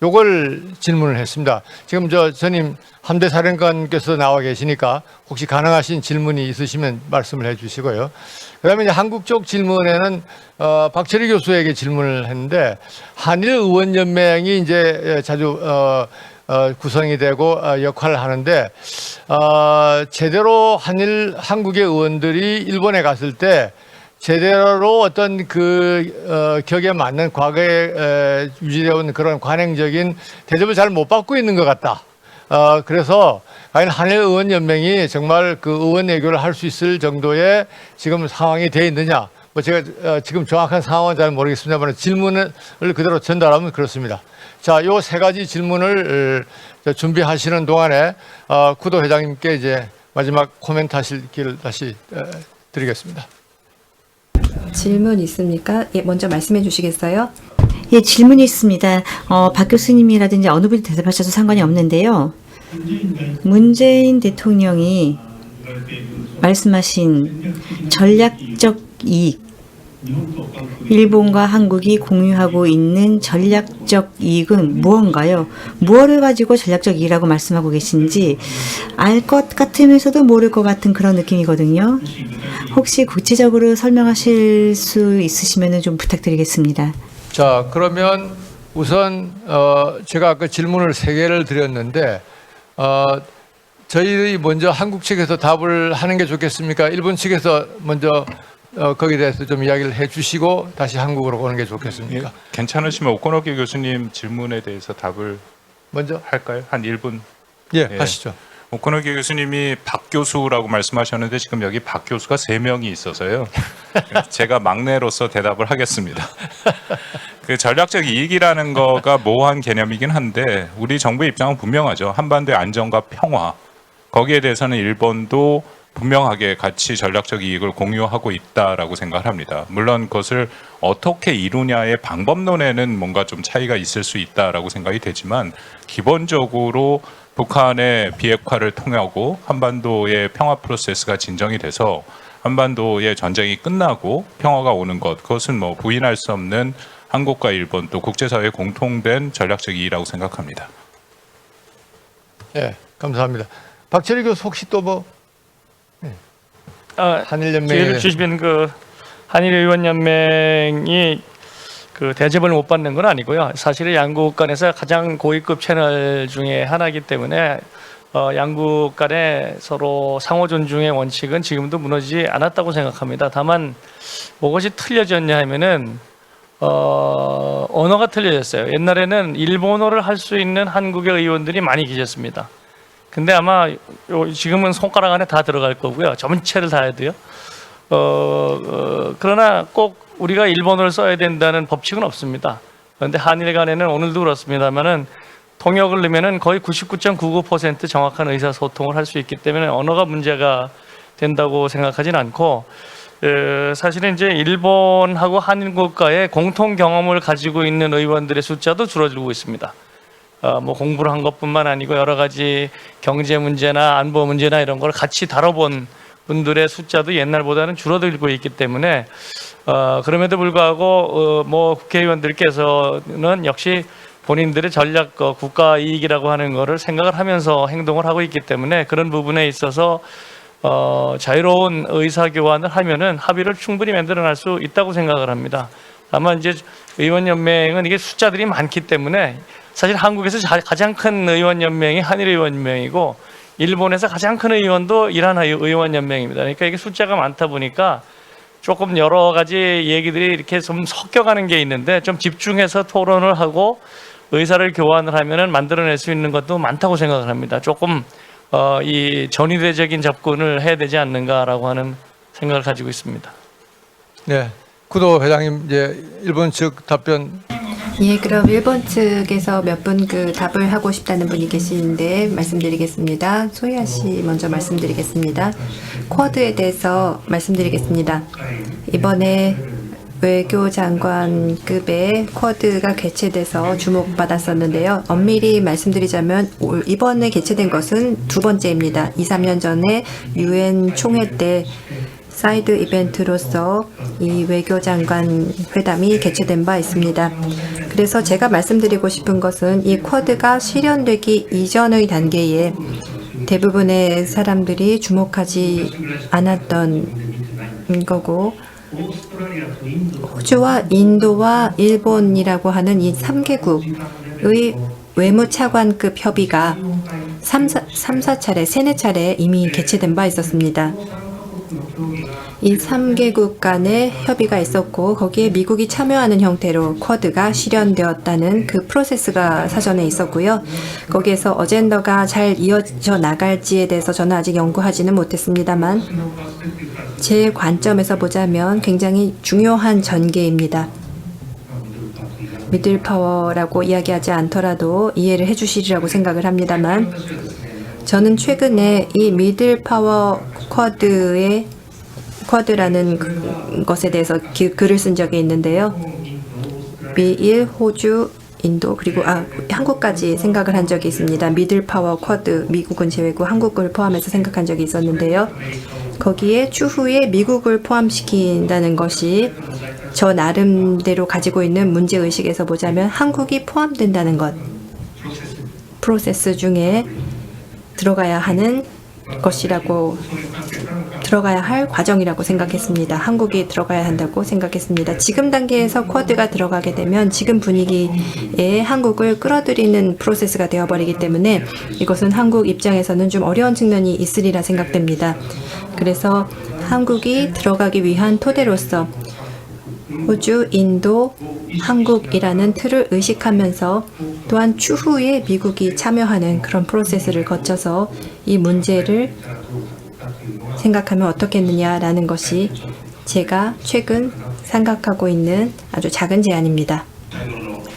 요걸 질문을 했습니다. 지금 전임 함대 사령관께서 나와 계시니까 혹시 가능하신 질문이 있으시면 말씀을 해주시고요. 그다음에 이제 한국 쪽 질문에는 박철희 교수에게 질문을 했는데 한일 의원 연맹이 이제 자주 구성이 되고 역할을 하는데 제대로 한국의 의원들이 일본에 갔을 때 제대로 어떤 격에 맞는 과거에 유지되어 온 그런 관행적인 대접을 잘 못 받고 있는 것 같다. 그래서 과연 한일 의원 연맹이 정말 그 의원 외교를 할 수 있을 정도의 지금 상황이 되어 있느냐? 뭐 제가 지금 정확한 상황은 잘 모르겠습니다만 질문을 그대로 전달하면 그렇습니다. 자, 요 3가지 질문을 준비하시는 동안에 구도 회장님께 이제 마지막 코멘트 하실 기회를 다시 드리겠습니다. 질문 있습니까? 예, 먼저 말씀해 주시겠어요? 예, 질문이 있습니다. 박 교수님이라든지 어느 분이 대답하셔도 상관이 없는데요. 문재인 대통령이 말씀하신 전략적 이익, 일본과 한국이 공유하고 있는 전략적 이익은 무언가요? 무엇을 가지고 전략적 이익이라고 말씀하고 계신지 알 것 같으면서도 모를 것 같은 그런 느낌이거든요. 혹시 구체적으로 설명하실 수 있으시면 좀 부탁드리겠습니다. 자, 그러면 우선 제가 아까 질문을 3개를 드렸는데 저희들이 먼저 한국 측에서 답을 하는 게 좋겠습니까? 일본 측에서 먼저 거기에 대해서 좀 이야기를 해주시고 다시 한국으로 오는 게 좋겠습니까? 괜찮으시면 오코노키 교수님 질문에 대해서 답을 먼저 할까요? 한 1분. 예, 하시죠. 오코노키 교수님이 박 교수라고 말씀하셨는데 지금 여기 박 교수가 3명이 있어서요. 제가 막내로서 대답을 하겠습니다. 그 전략적 이익이라는 거가 모호한 개념이긴 한데 우리 정부의 입장은 분명하죠. 한반도의 안정과 평화. 거기에 대해서는 일본도 분명하게 같이 전략적 이익을 공유하고 있다라고 생각을 합니다. 물론 그것을 어떻게 이루냐의 방법론에는 뭔가 좀 차이가 있을 수 있다라고 생각이 되지만 기본적으로 북한의 비핵화를 통하고 한반도의 평화 프로세스가 진정이 돼서 한반도의 전쟁이 끝나고 평화가 오는 것, 그것은 뭐 부인할 수 없는 한국과 일본 또 국제사회의 공통된 전략적 이익이라고 생각합니다. 예, 감사합니다. 박철희 교수 혹시 또 뭐 한일연맹에 기회를 주시면 그 한일의원연맹이 그 대접을 못 받는 건 아니고요. 사실은 양국 간에서 가장 고위급 채널 중에 하나이기 때문에 양국 간의 서로 상호 존중의 원칙은 지금도 무너지지 않았다고 생각합니다. 다만 무엇이 틀려졌냐 하면은 언어가 틀려졌어요. 옛날에는 일본어를 할 수 있는 한국의 의원들이 많이 계셨습니다. 근데 아마 지금은 손가락 안에 다 들어갈 거고요. 전체를 다 해야 돼요. 그러나 꼭 우리가 일본어를 써야 된다는 법칙은 없습니다. 그런데 한일 간에는 오늘도 그렇습니다만은 통역을 넣으면은 거의 99.99% 정확한 의사소통을 할 수 있기 때문에 언어가 문제가 된다고 생각하지는 않고, 사실은 이제 일본하고 한일 국가의 공통 경험을 가지고 있는 의원들의 숫자도 줄어들고 있습니다. 뭐 공부를 한 것뿐만 아니고 여러 가지 경제 문제나 안보 문제나 이런 걸 같이 다뤄본 분들의 숫자도 옛날보다는 줄어들고 있기 때문에 그럼에도 불구하고 뭐 국회의원들께서는 역시 본인들의 전략 국가 이익이라고 하는 것을 생각을 하면서 행동을 하고 있기 때문에 그런 부분에 있어서 자유로운 의사 교환을 하면은 합의를 충분히 만들어낼 수 있다고 생각을 합니다. 다만 이제 의원연맹은 이게 숫자들이 많기 때문에 사실 한국에서 가장 큰 의원연맹이 한일의원연맹이고 일본에서 가장 큰 의원도 이란 의원연맹입니다. 그러니까 이게 숫자가 많다 보니까 조금 여러 가지 얘기들이 이렇게 좀 섞여가는 게 있는데 좀 집중해서 토론을 하고 의사를 교환을 하면은 만들어낼 수 있는 것도 많다고 생각을 합니다. 조금 이 전위대적인 접근을 해야 되지 않는가라고 하는 생각을 가지고 있습니다. 네, 구도 회장님 이제 일본 측 답변. 예, 그럼 일본 측에서 몇 분 그 답을 하고 싶다는 분이 계시는데 말씀드리겠습니다. 소희아 씨 먼저 말씀드리겠습니다. 쿼드에 대해서 말씀드리겠습니다. 이번에 외교장관급의 쿼드가 개최돼서 주목받았었는데요. 엄밀히 말씀드리자면 이번에 개최된 것은 두 번째입니다. 2, 3년 전에 UN 총회 때 사이드 이벤트로서 이 외교장관 회담이 개최된 바 있습니다. 그래서 제가 말씀드리고 싶은 것은 이 쿼드가 실현되기 이전의 단계에 대부분의 사람들이 주목하지 않았던 거고, 호주와 인도와 일본이라고 하는 이 3개국의 외무차관급 협의가 3-4차례, 3-4차례 이미 개최된 바 있었습니다. 이 3개국 간의 협의가 있었고 거기에 미국이 참여하는 형태로 쿼드가 실현되었다는 그 프로세스가 사전에 있었고요. 거기에서 어젠더가 잘 이어져 나갈지에 대해서 저는 아직 연구하지는 못했습니다만 제 관점에서 보자면 굉장히 중요한 전개입니다. 미들파워라고 이야기하지 않더라도 이해를 해주시리라고 생각을 합니다만 저는 최근에 이 미들파워 쿼드라는 것에 대해서 글을 쓴 적이 있는데요. 미일, 호주, 인도 그리고 한국까지 생각을 한 적이 있습니다. 미들파워 쿼드, 미국은 제외고 한국을 포함해서 생각한 적이 있었는데요. 거기에 추후에 미국을 포함시킨다는 것이 저 나름대로 가지고 있는 문제의식에서 보자면 한국이 포함된다는 것, 프로세스 중에 들어가야 하는 것이라고, 들어가야 할 과정이라고 생각했습니다. 한국이 들어가야 한다고 생각했습니다. 지금 단계에서 쿼드가 들어가게 되면 지금 분위기에 한국을 끌어들이는 프로세스가 되어버리기 때문에 이것은 한국 입장에서는 좀 어려운 측면이 있으리라 생각됩니다. 그래서 한국이 들어가기 위한 토대로서 호주, 인도, 한국이라는 틀을 의식하면서 또한 추후에 미국이 참여하는 그런 프로세스를 거쳐서 이 문제를 생각하면 어떻겠느냐라는 것이 제가 최근 생각하고 있는 아주 작은 제안입니다.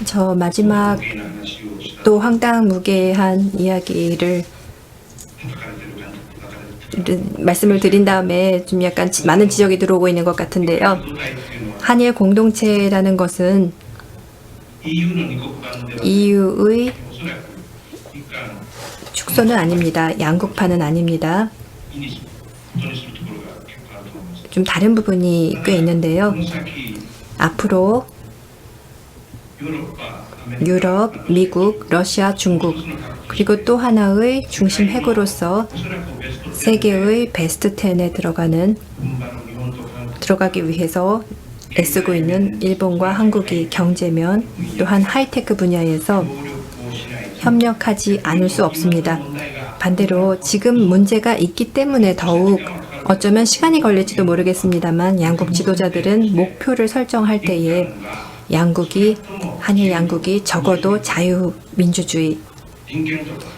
저 마지막 또 황당무계한 이야기를 말씀을 드린 다음에 좀 약간 많은 지적이 들어오고 있는 것 같은데요. 한일 공동체라는 것은 EU의 축소는 아닙니다. 양국파는 아닙니다. 좀 다른 부분이 꽤 있는데요. 앞으로 유럽, 미국, 러시아, 중국 그리고 또 하나의 중심 핵으로서 세계의 베스트 10에 들어가기 위해서 애쓰고 있는 일본과 한국이 경제면 또한 하이테크 분야에서 협력하지 않을 수 없습니다. 반대로 지금 문제가 있기 때문에 더욱 어쩌면 시간이 걸릴지도 모르겠습니다만 양국 지도자들은 목표를 설정할 때에 한일 양국이 적어도 자유민주주의,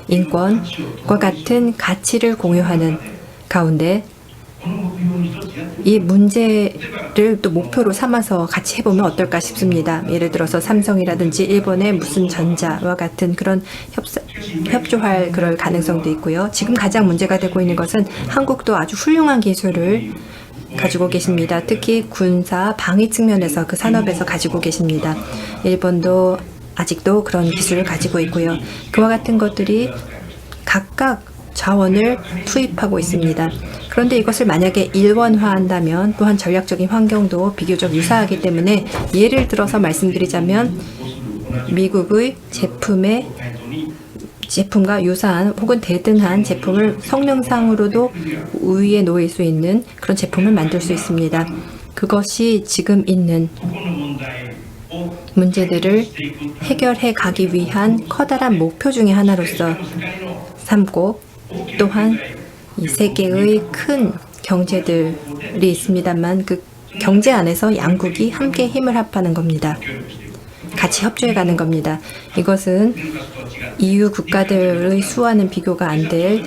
인권과 같은 가치를 공유하는 가운데 이 문제를 또 목표로 삼아서 같이 해보면 어떨까 싶습니다. 예를 들어서 삼성이라든지 일본의 무슨 전자와 같은 그런 협조할 그럴 가능성도 있고요. 지금 가장 문제가 되고 있는 것은 한국도 아주 훌륭한 기술을 가지고 계십니다. 특히 군사 방위 측면에서 그 산업에서 가지고 계십니다. 일본도 아직도 그런 기술을 가지고 있고요. 그와 같은 것들이 각각 자원을 투입하고 있습니다. 그런데 이것을 만약에 일원화한다면 또한 전략적인 환경도 비교적 유사하기 때문에 예를 들어서 말씀드리자면 미국의 제품과 유사한 혹은 대등한 제품을 성능상으로도 우위에 놓일 수 있는 그런 제품을 만들 수 있습니다. 그것이 지금 있는 문제들을 해결해 가기 위한 커다란 목표 중의 하나로서 삼고 또한 이 세계의 큰 경제들이 있습니다만 그 경제 안에서 양국이 함께 힘을 합하는 겁니다. 같이 협조해 가는 겁니다. 이것은 EU 국가들의 수와는 비교가 안 될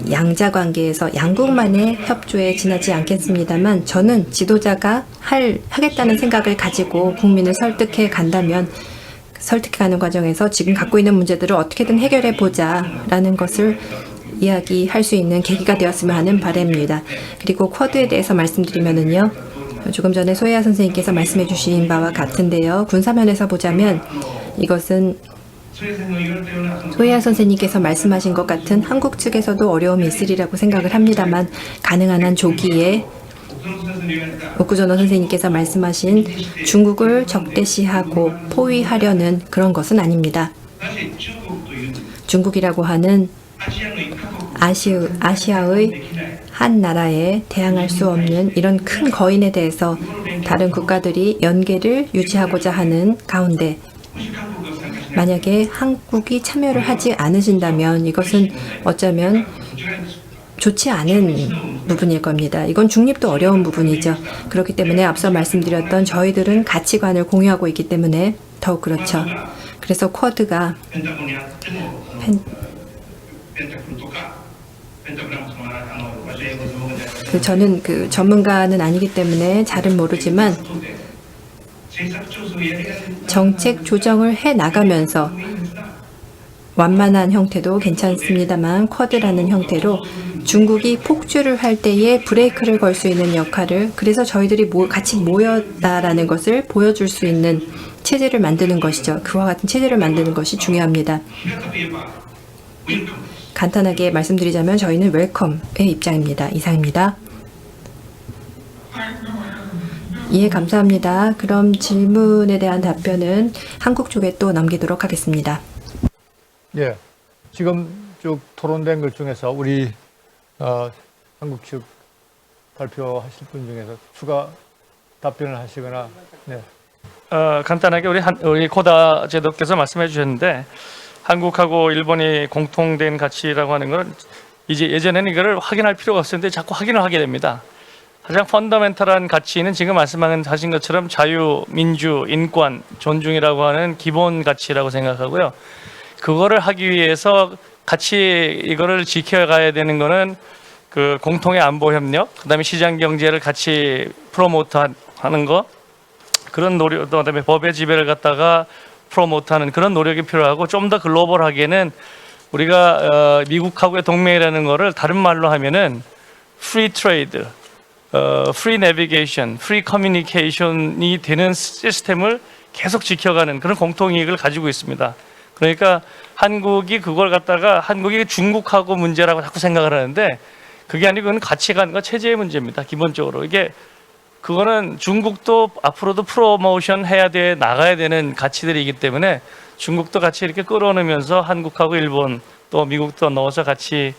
양자 관계에서 양국만의 협조에 지나지 않겠습니다만 저는 지도자가 하겠다는 생각을 가지고 국민을 설득해 간다면 설득하는 과정에서 지금 갖고 있는 문제들을 어떻게든 해결해 보자라는 것을 이야기할 수 있는 계기가 되었으면 하는 바람입니다. 그리고 쿼드에 대해서 말씀드리면은요. 조금 전에 소혜아 선생님께서 말씀해 주신 바와 같은데요. 군사면에서 보자면 이것은 소혜아 선생님께서 말씀하신 것 같은 한국 측에서도 어려움이 있으리라고 생각을 합니다만 가능한 한 조기에 옥구전호 선생님께서 말씀하신 중국을 적대시하고 포위하려는 그런 것은 아닙니다. 중국이라고 하는 아시아의 한 나라에 대항할 수 없는 이런 큰 거인에 대해서 다른 국가들이 연계를 유지하고자 하는 가운데 만약에 한국이 참여를 하지 않으신다면 이것은 어쩌면 좋지 않은 부분일 겁니다. 이건 중립도 어려운 부분이죠. 그렇기 때문에 앞서 말씀드렸던 저희들은 가치관을 공유하고 있기 때문에 더욱 그렇죠. 그래서 쿼드가 저는 그 전문가는 아니기 때문에 잘은 모르지만 정책 조정을 해 나가면서 완만한 형태도 괜찮습니다만 쿼드라는 형태로 중국이 폭주를 할 때에 브레이크를 걸 수 있는 역할을 그래서 저희들이 같이 모였다라는 것을 보여줄 수 있는 체제를 만드는 것이죠. 그와 같은 체제를 만드는 것이 중요합니다. 간단하게 말씀드리자면 저희는 웰컴의 입장입니다. 이상입니다. 예, 감사합니다. 그럼 질문에 대한 답변은 한국 쪽에 또 넘기도록 하겠습니다. 예, 지금 쭉 토론된 것 중에서 우리 한국 측 발표하실 분 중에서 추가 답변을 하시거나, 네. 간단하게 우리 코다 제도께서 말씀해 주셨는데 한국하고 일본이 공통된 가치라고 하는 건 이제 예전에는 이거를 확인할 필요가 없었는데 자꾸 확인을 하게 됩니다. 가장 펀더멘탈한 가치는 지금 말씀하신 것처럼 자유, 민주, 인권, 존중이라고 하는 기본 가치라고 생각하고요. 그거를 하기 위해서 같이 이거를 지켜가야 되는 거는 그 공통의 안보 협력, 그다음에 시장 경제를 같이 프로모트하는 거, 그런 노력, 그다음에 법의 지배를 갖다가 프로모트하는 그런 노력이 필요하고 좀 더 글로벌하게는 우리가 미국하고의 동맹이라는 거를 다른 말로 하면은 프리 트레이드, 프리 내비게이션, 프리 커뮤니케이션이 되는 시스템을 계속 지켜가는 그런 공통이익을 가지고 있습니다. 그러니까 한국이 그걸 갖다가 한국이 중국하고 문제라고 자꾸 생각을 하는데 그게 아니고 그건 가치관과 체제의 문제입니다. 기본적으로 이게 그거는 중국도 앞으로도 프로모션 해야 돼 나가야 되는 가치들이기 때문에 중국도 같이 이렇게 끌어오면서 한국하고 일본 또 미국도 넣어서 같이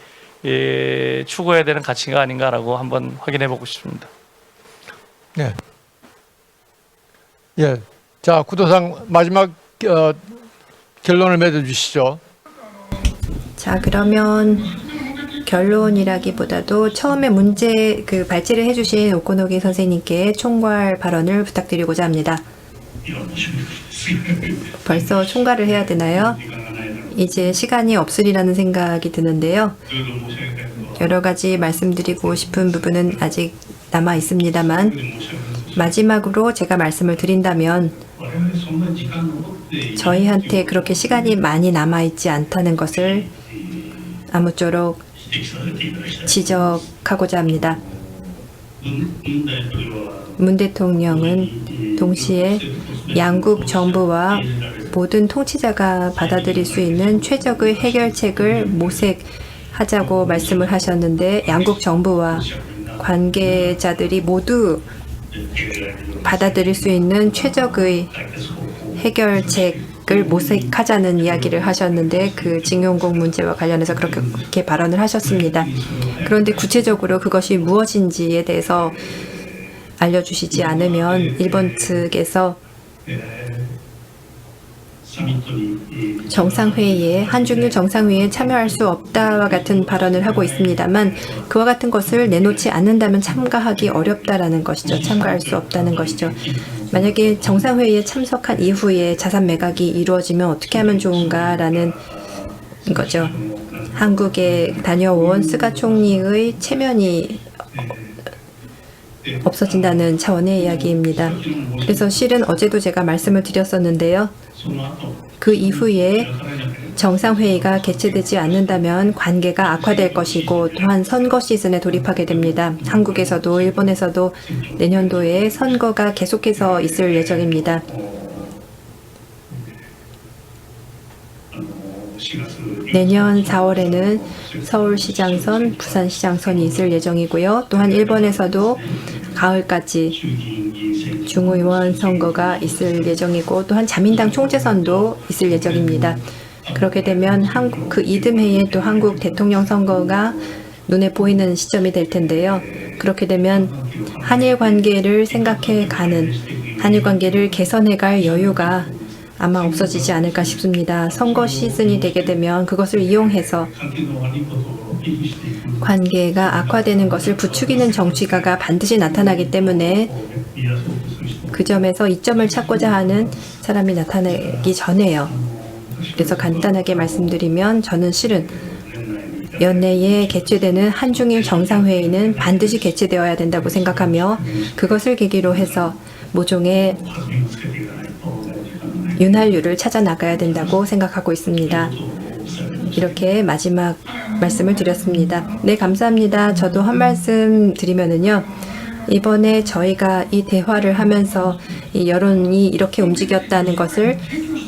추구해야 되는 가치가 아닌가라고 한번 확인해 보고 싶습니다. 네. 예. 자, 구도상 마지막 결론을 맺어 주시죠. 자, 그러면 결론이라기보다도 처음에 문제 발제를 해주신 오코노기 선생님께 총괄 발언을 부탁드리고자 합니다. 벌써 총괄을 해야 되나요? 이제 시간이 없으리라는 생각이 드는데요. 여러 가지 말씀드리고 싶은 부분은 아직 남아 있습니다만 마지막으로 제가 말씀을 드린다면 저희한테 그렇게 시간이 많이 남아 있지 않다는 것을 아무쪼록 지적하고자 합니다. 문 대통령은 동시에 양국 정부와 모든 통치자가 받아들일 수 있는 최적의 해결책을 모색하자고 말씀을 하셨는데 양국 정부와 관계자들이 모두 받아들일 수 있는 최적의 해결책을 모색하자는 이야기를 하셨는데 그 징용공 문제와 관련해서 그렇게 발언을 하셨습니다. 그런데 구체적으로 그것이 무엇인지에 대해서 알려주시지 않으면 일본 측에서 정상회의에 한중일 정상회의에 참여할 수 없다와 같은 발언을 하고 있습니다만 그와 같은 것을 내놓지 않는다면 참가하기 어렵다라는 것이죠. 참가할 수 없다는 것이죠. 만약에 정상회의에 참석한 이후에 자산 매각이 이루어지면 어떻게 하면 좋은가라는 거죠. 한국에 다녀온 스가 총리의 체면이 없어진다는 차원의 이야기입니다. 그래서 실은 어제도 제가 말씀을 드렸었는데요. 그 이후에 정상회의가 개최되지 않는다면 관계가 악화될 것이고 또한 선거 시즌에 돌입하게 됩니다. 한국에서도 일본에서도 내년도에 선거가 계속해서 있을 예정입니다. 내년 4월에는 서울시장선, 부산시장선이 있을 예정이고요. 또한 일본에서도 가을까지 중의원 선거가 있을 예정이고 또한 자민당 총재선도 있을 예정입니다. 그렇게 되면 한국 그 이듬해에 또 한국 대통령 선거가 눈에 보이는 시점이 될 텐데요. 그렇게 되면 한일 관계를 생각해 가는 한일 관계를 개선해 갈 여유가 아마 없어지지 않을까 싶습니다. 선거 시즌이 되게 되면 그것을 이용해서 관계가 악화되는 것을 부추기는 정치가가 반드시 나타나기 때문에 그 점에서 이점을 찾고자 하는 사람이 나타나기 전에요. 그래서 간단하게 말씀드리면 저는 실은 연내에 개최되는 한중일 정상회의는 반드시 개최되어야 된다고 생각하며 그것을 계기로 해서 모종의 윤활유를 찾아 나가야 된다고 생각하고 있습니다. 이렇게 마지막 말씀을 드렸습니다. 네, 감사합니다. 저도 한 말씀 드리면은요. 이번에 저희가 이 대화를 하면서 이 여론이 이렇게 움직였다는 것을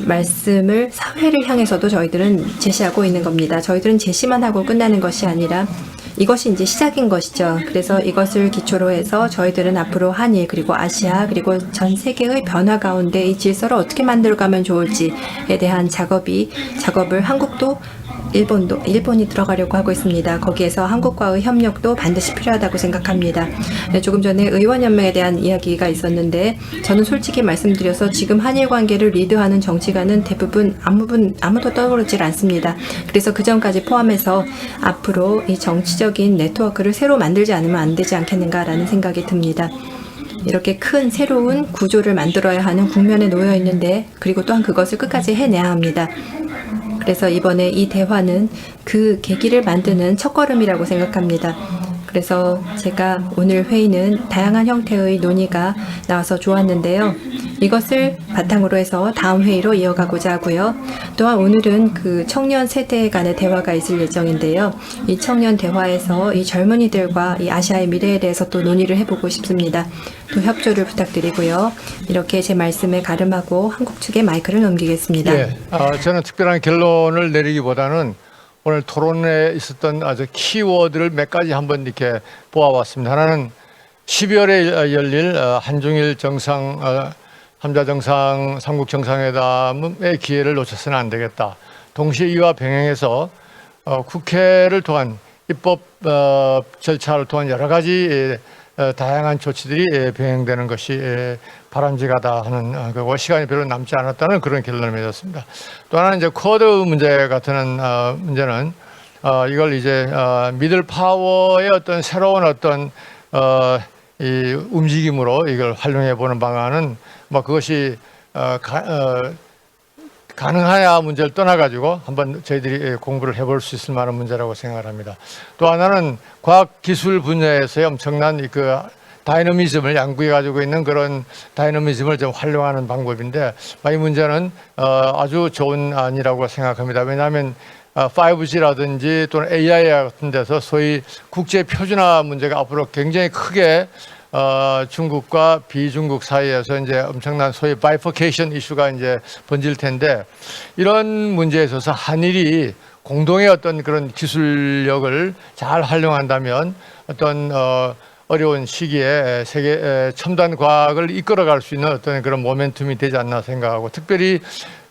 말씀을 사회를 향해서도 저희들은 제시하고 있는 겁니다. 저희들은 제시만 하고 끝나는 것이 아니라 이것이 이제 시작인 것이죠. 그래서 이것을 기초로 해서 저희들은 앞으로 한일 그리고 아시아 그리고 전 세계의 변화 가운데 이 질서를 어떻게 만들어가면 좋을지에 대한 작업을 한국도 일본이 들어가려고 하고 있습니다. 거기에서 한국과의 협력도 반드시 필요하다고 생각합니다. 네, 조금 전에 의원연맹에 대한 이야기가 있었는데 저는 솔직히 말씀드려서 지금 한일 관계를 리드하는 정치가는 대부분 아무도 떠오르질 않습니다. 그래서 그 점까지 포함해서 앞으로 이 정치적인 네트워크를 새로 만들지 않으면 안 되지 않겠는가라는 생각이 듭니다. 이렇게 큰 새로운 구조를 만들어야 하는 국면에 놓여 있는데 그리고 또한 그것을 끝까지 해내야 합니다. 그래서 이번에 이 대화는 그 계기를 만드는 첫걸음이라고 생각합니다. 그래서 제가 오늘 회의는 다양한 형태의 논의가 나와서 좋았는데요. 이것을 바탕으로 해서 다음 회의로 이어가고자 하고요. 또한 오늘은 그 청년 세대 간의 대화가 있을 예정인데요. 이 청년 대화에서 이 젊은이들과 이 아시아의 미래에 대해서 또 논의를 해보고 싶습니다. 또 협조를 부탁드리고요. 이렇게 제 말씀에 가름하고 한국 측에 마이크를 넘기겠습니다. 예, 저는 특별한 결론을 내리기보다는 오늘 토론에 있었던 아주 키워드를 몇 가지 한번 이렇게 보아봤습니다. 하나는 12월에 열릴 한중일 정상, 3자 정상, 3국 정상회담의 기회를 놓쳐서는 안 되겠다. 동시에 이와 병행해서 국회를 통한 입법 절차를 통한 여러 가지 다양한 조치들이 병행되는 것이 바람직하다 하는 거고 시간이 별로 남지 않았다는 그런 결론을 맺었습니다. 또 하나는 이제 쿼드 문제 같은 문제는 이걸 이제 미들 파워의 어떤 새로운 어떤 이 움직임으로 이걸 활용해 보는 방안은 뭐 그것이 가능하냐 문제를 떠나가지고 한번 저희들이 공부를 해볼 수 있을 만한 문제라고 생각을 합니다. 또 하나는 과학기술 분야에서의 엄청난 그 다이너미즘을 양국이 가지고 있는 그런 다이너미즘을 좀 활용하는 방법인데 이 문제는 아주 좋은 안이라고 생각합니다. 왜냐하면 5G라든지 또는 AI 같은 데서 소위 국제 표준화 문제가 앞으로 굉장히 크게 중국과 비중국 사이에서 이제 엄청난 소위 바이퍼케이션 이슈가 이제 번질 텐데 이런 문제에 있어서 한일이 공동의 어떤 그런 기술력을 잘 활용한다면 어떤 어려운 시기에 세계 첨단 과학을 이끌어갈 수 있는 어떤 그런 모멘텀이 되지 않나 생각하고 특별히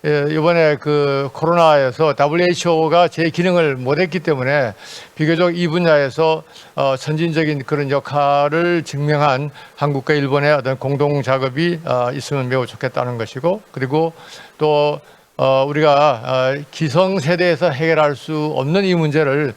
이번에 그 코로나에서 WHO가 제 기능을 못했기 때문에 비교적 이 분야에서 선진적인 그런 역할을 증명한 한국과 일본의 어떤 공동 작업이 있으면 매우 좋겠다는 것이고 그리고 또 우리가 기성 세대에서 해결할 수 없는 이 문제를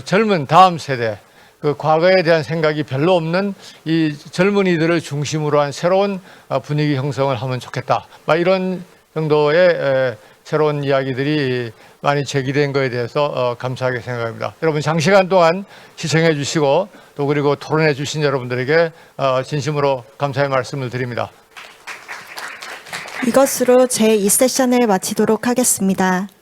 젊은 다음 세대 그 과거에 대한 생각이 별로 없는 이 젊은이들을 중심으로 한 새로운 분위기 형성을 하면 좋겠다. 이런 정도의 새로운 이야기들이 많이 제기된 거에 대해서 감사하게 생각합니다. 여러분 장시간 동안 시청해 주시고 또 그리고 토론해 주신 여러분들에게 진심으로 감사의 말씀을 드립니다. 이것으로 제2세션을 마치도록 하겠습니다.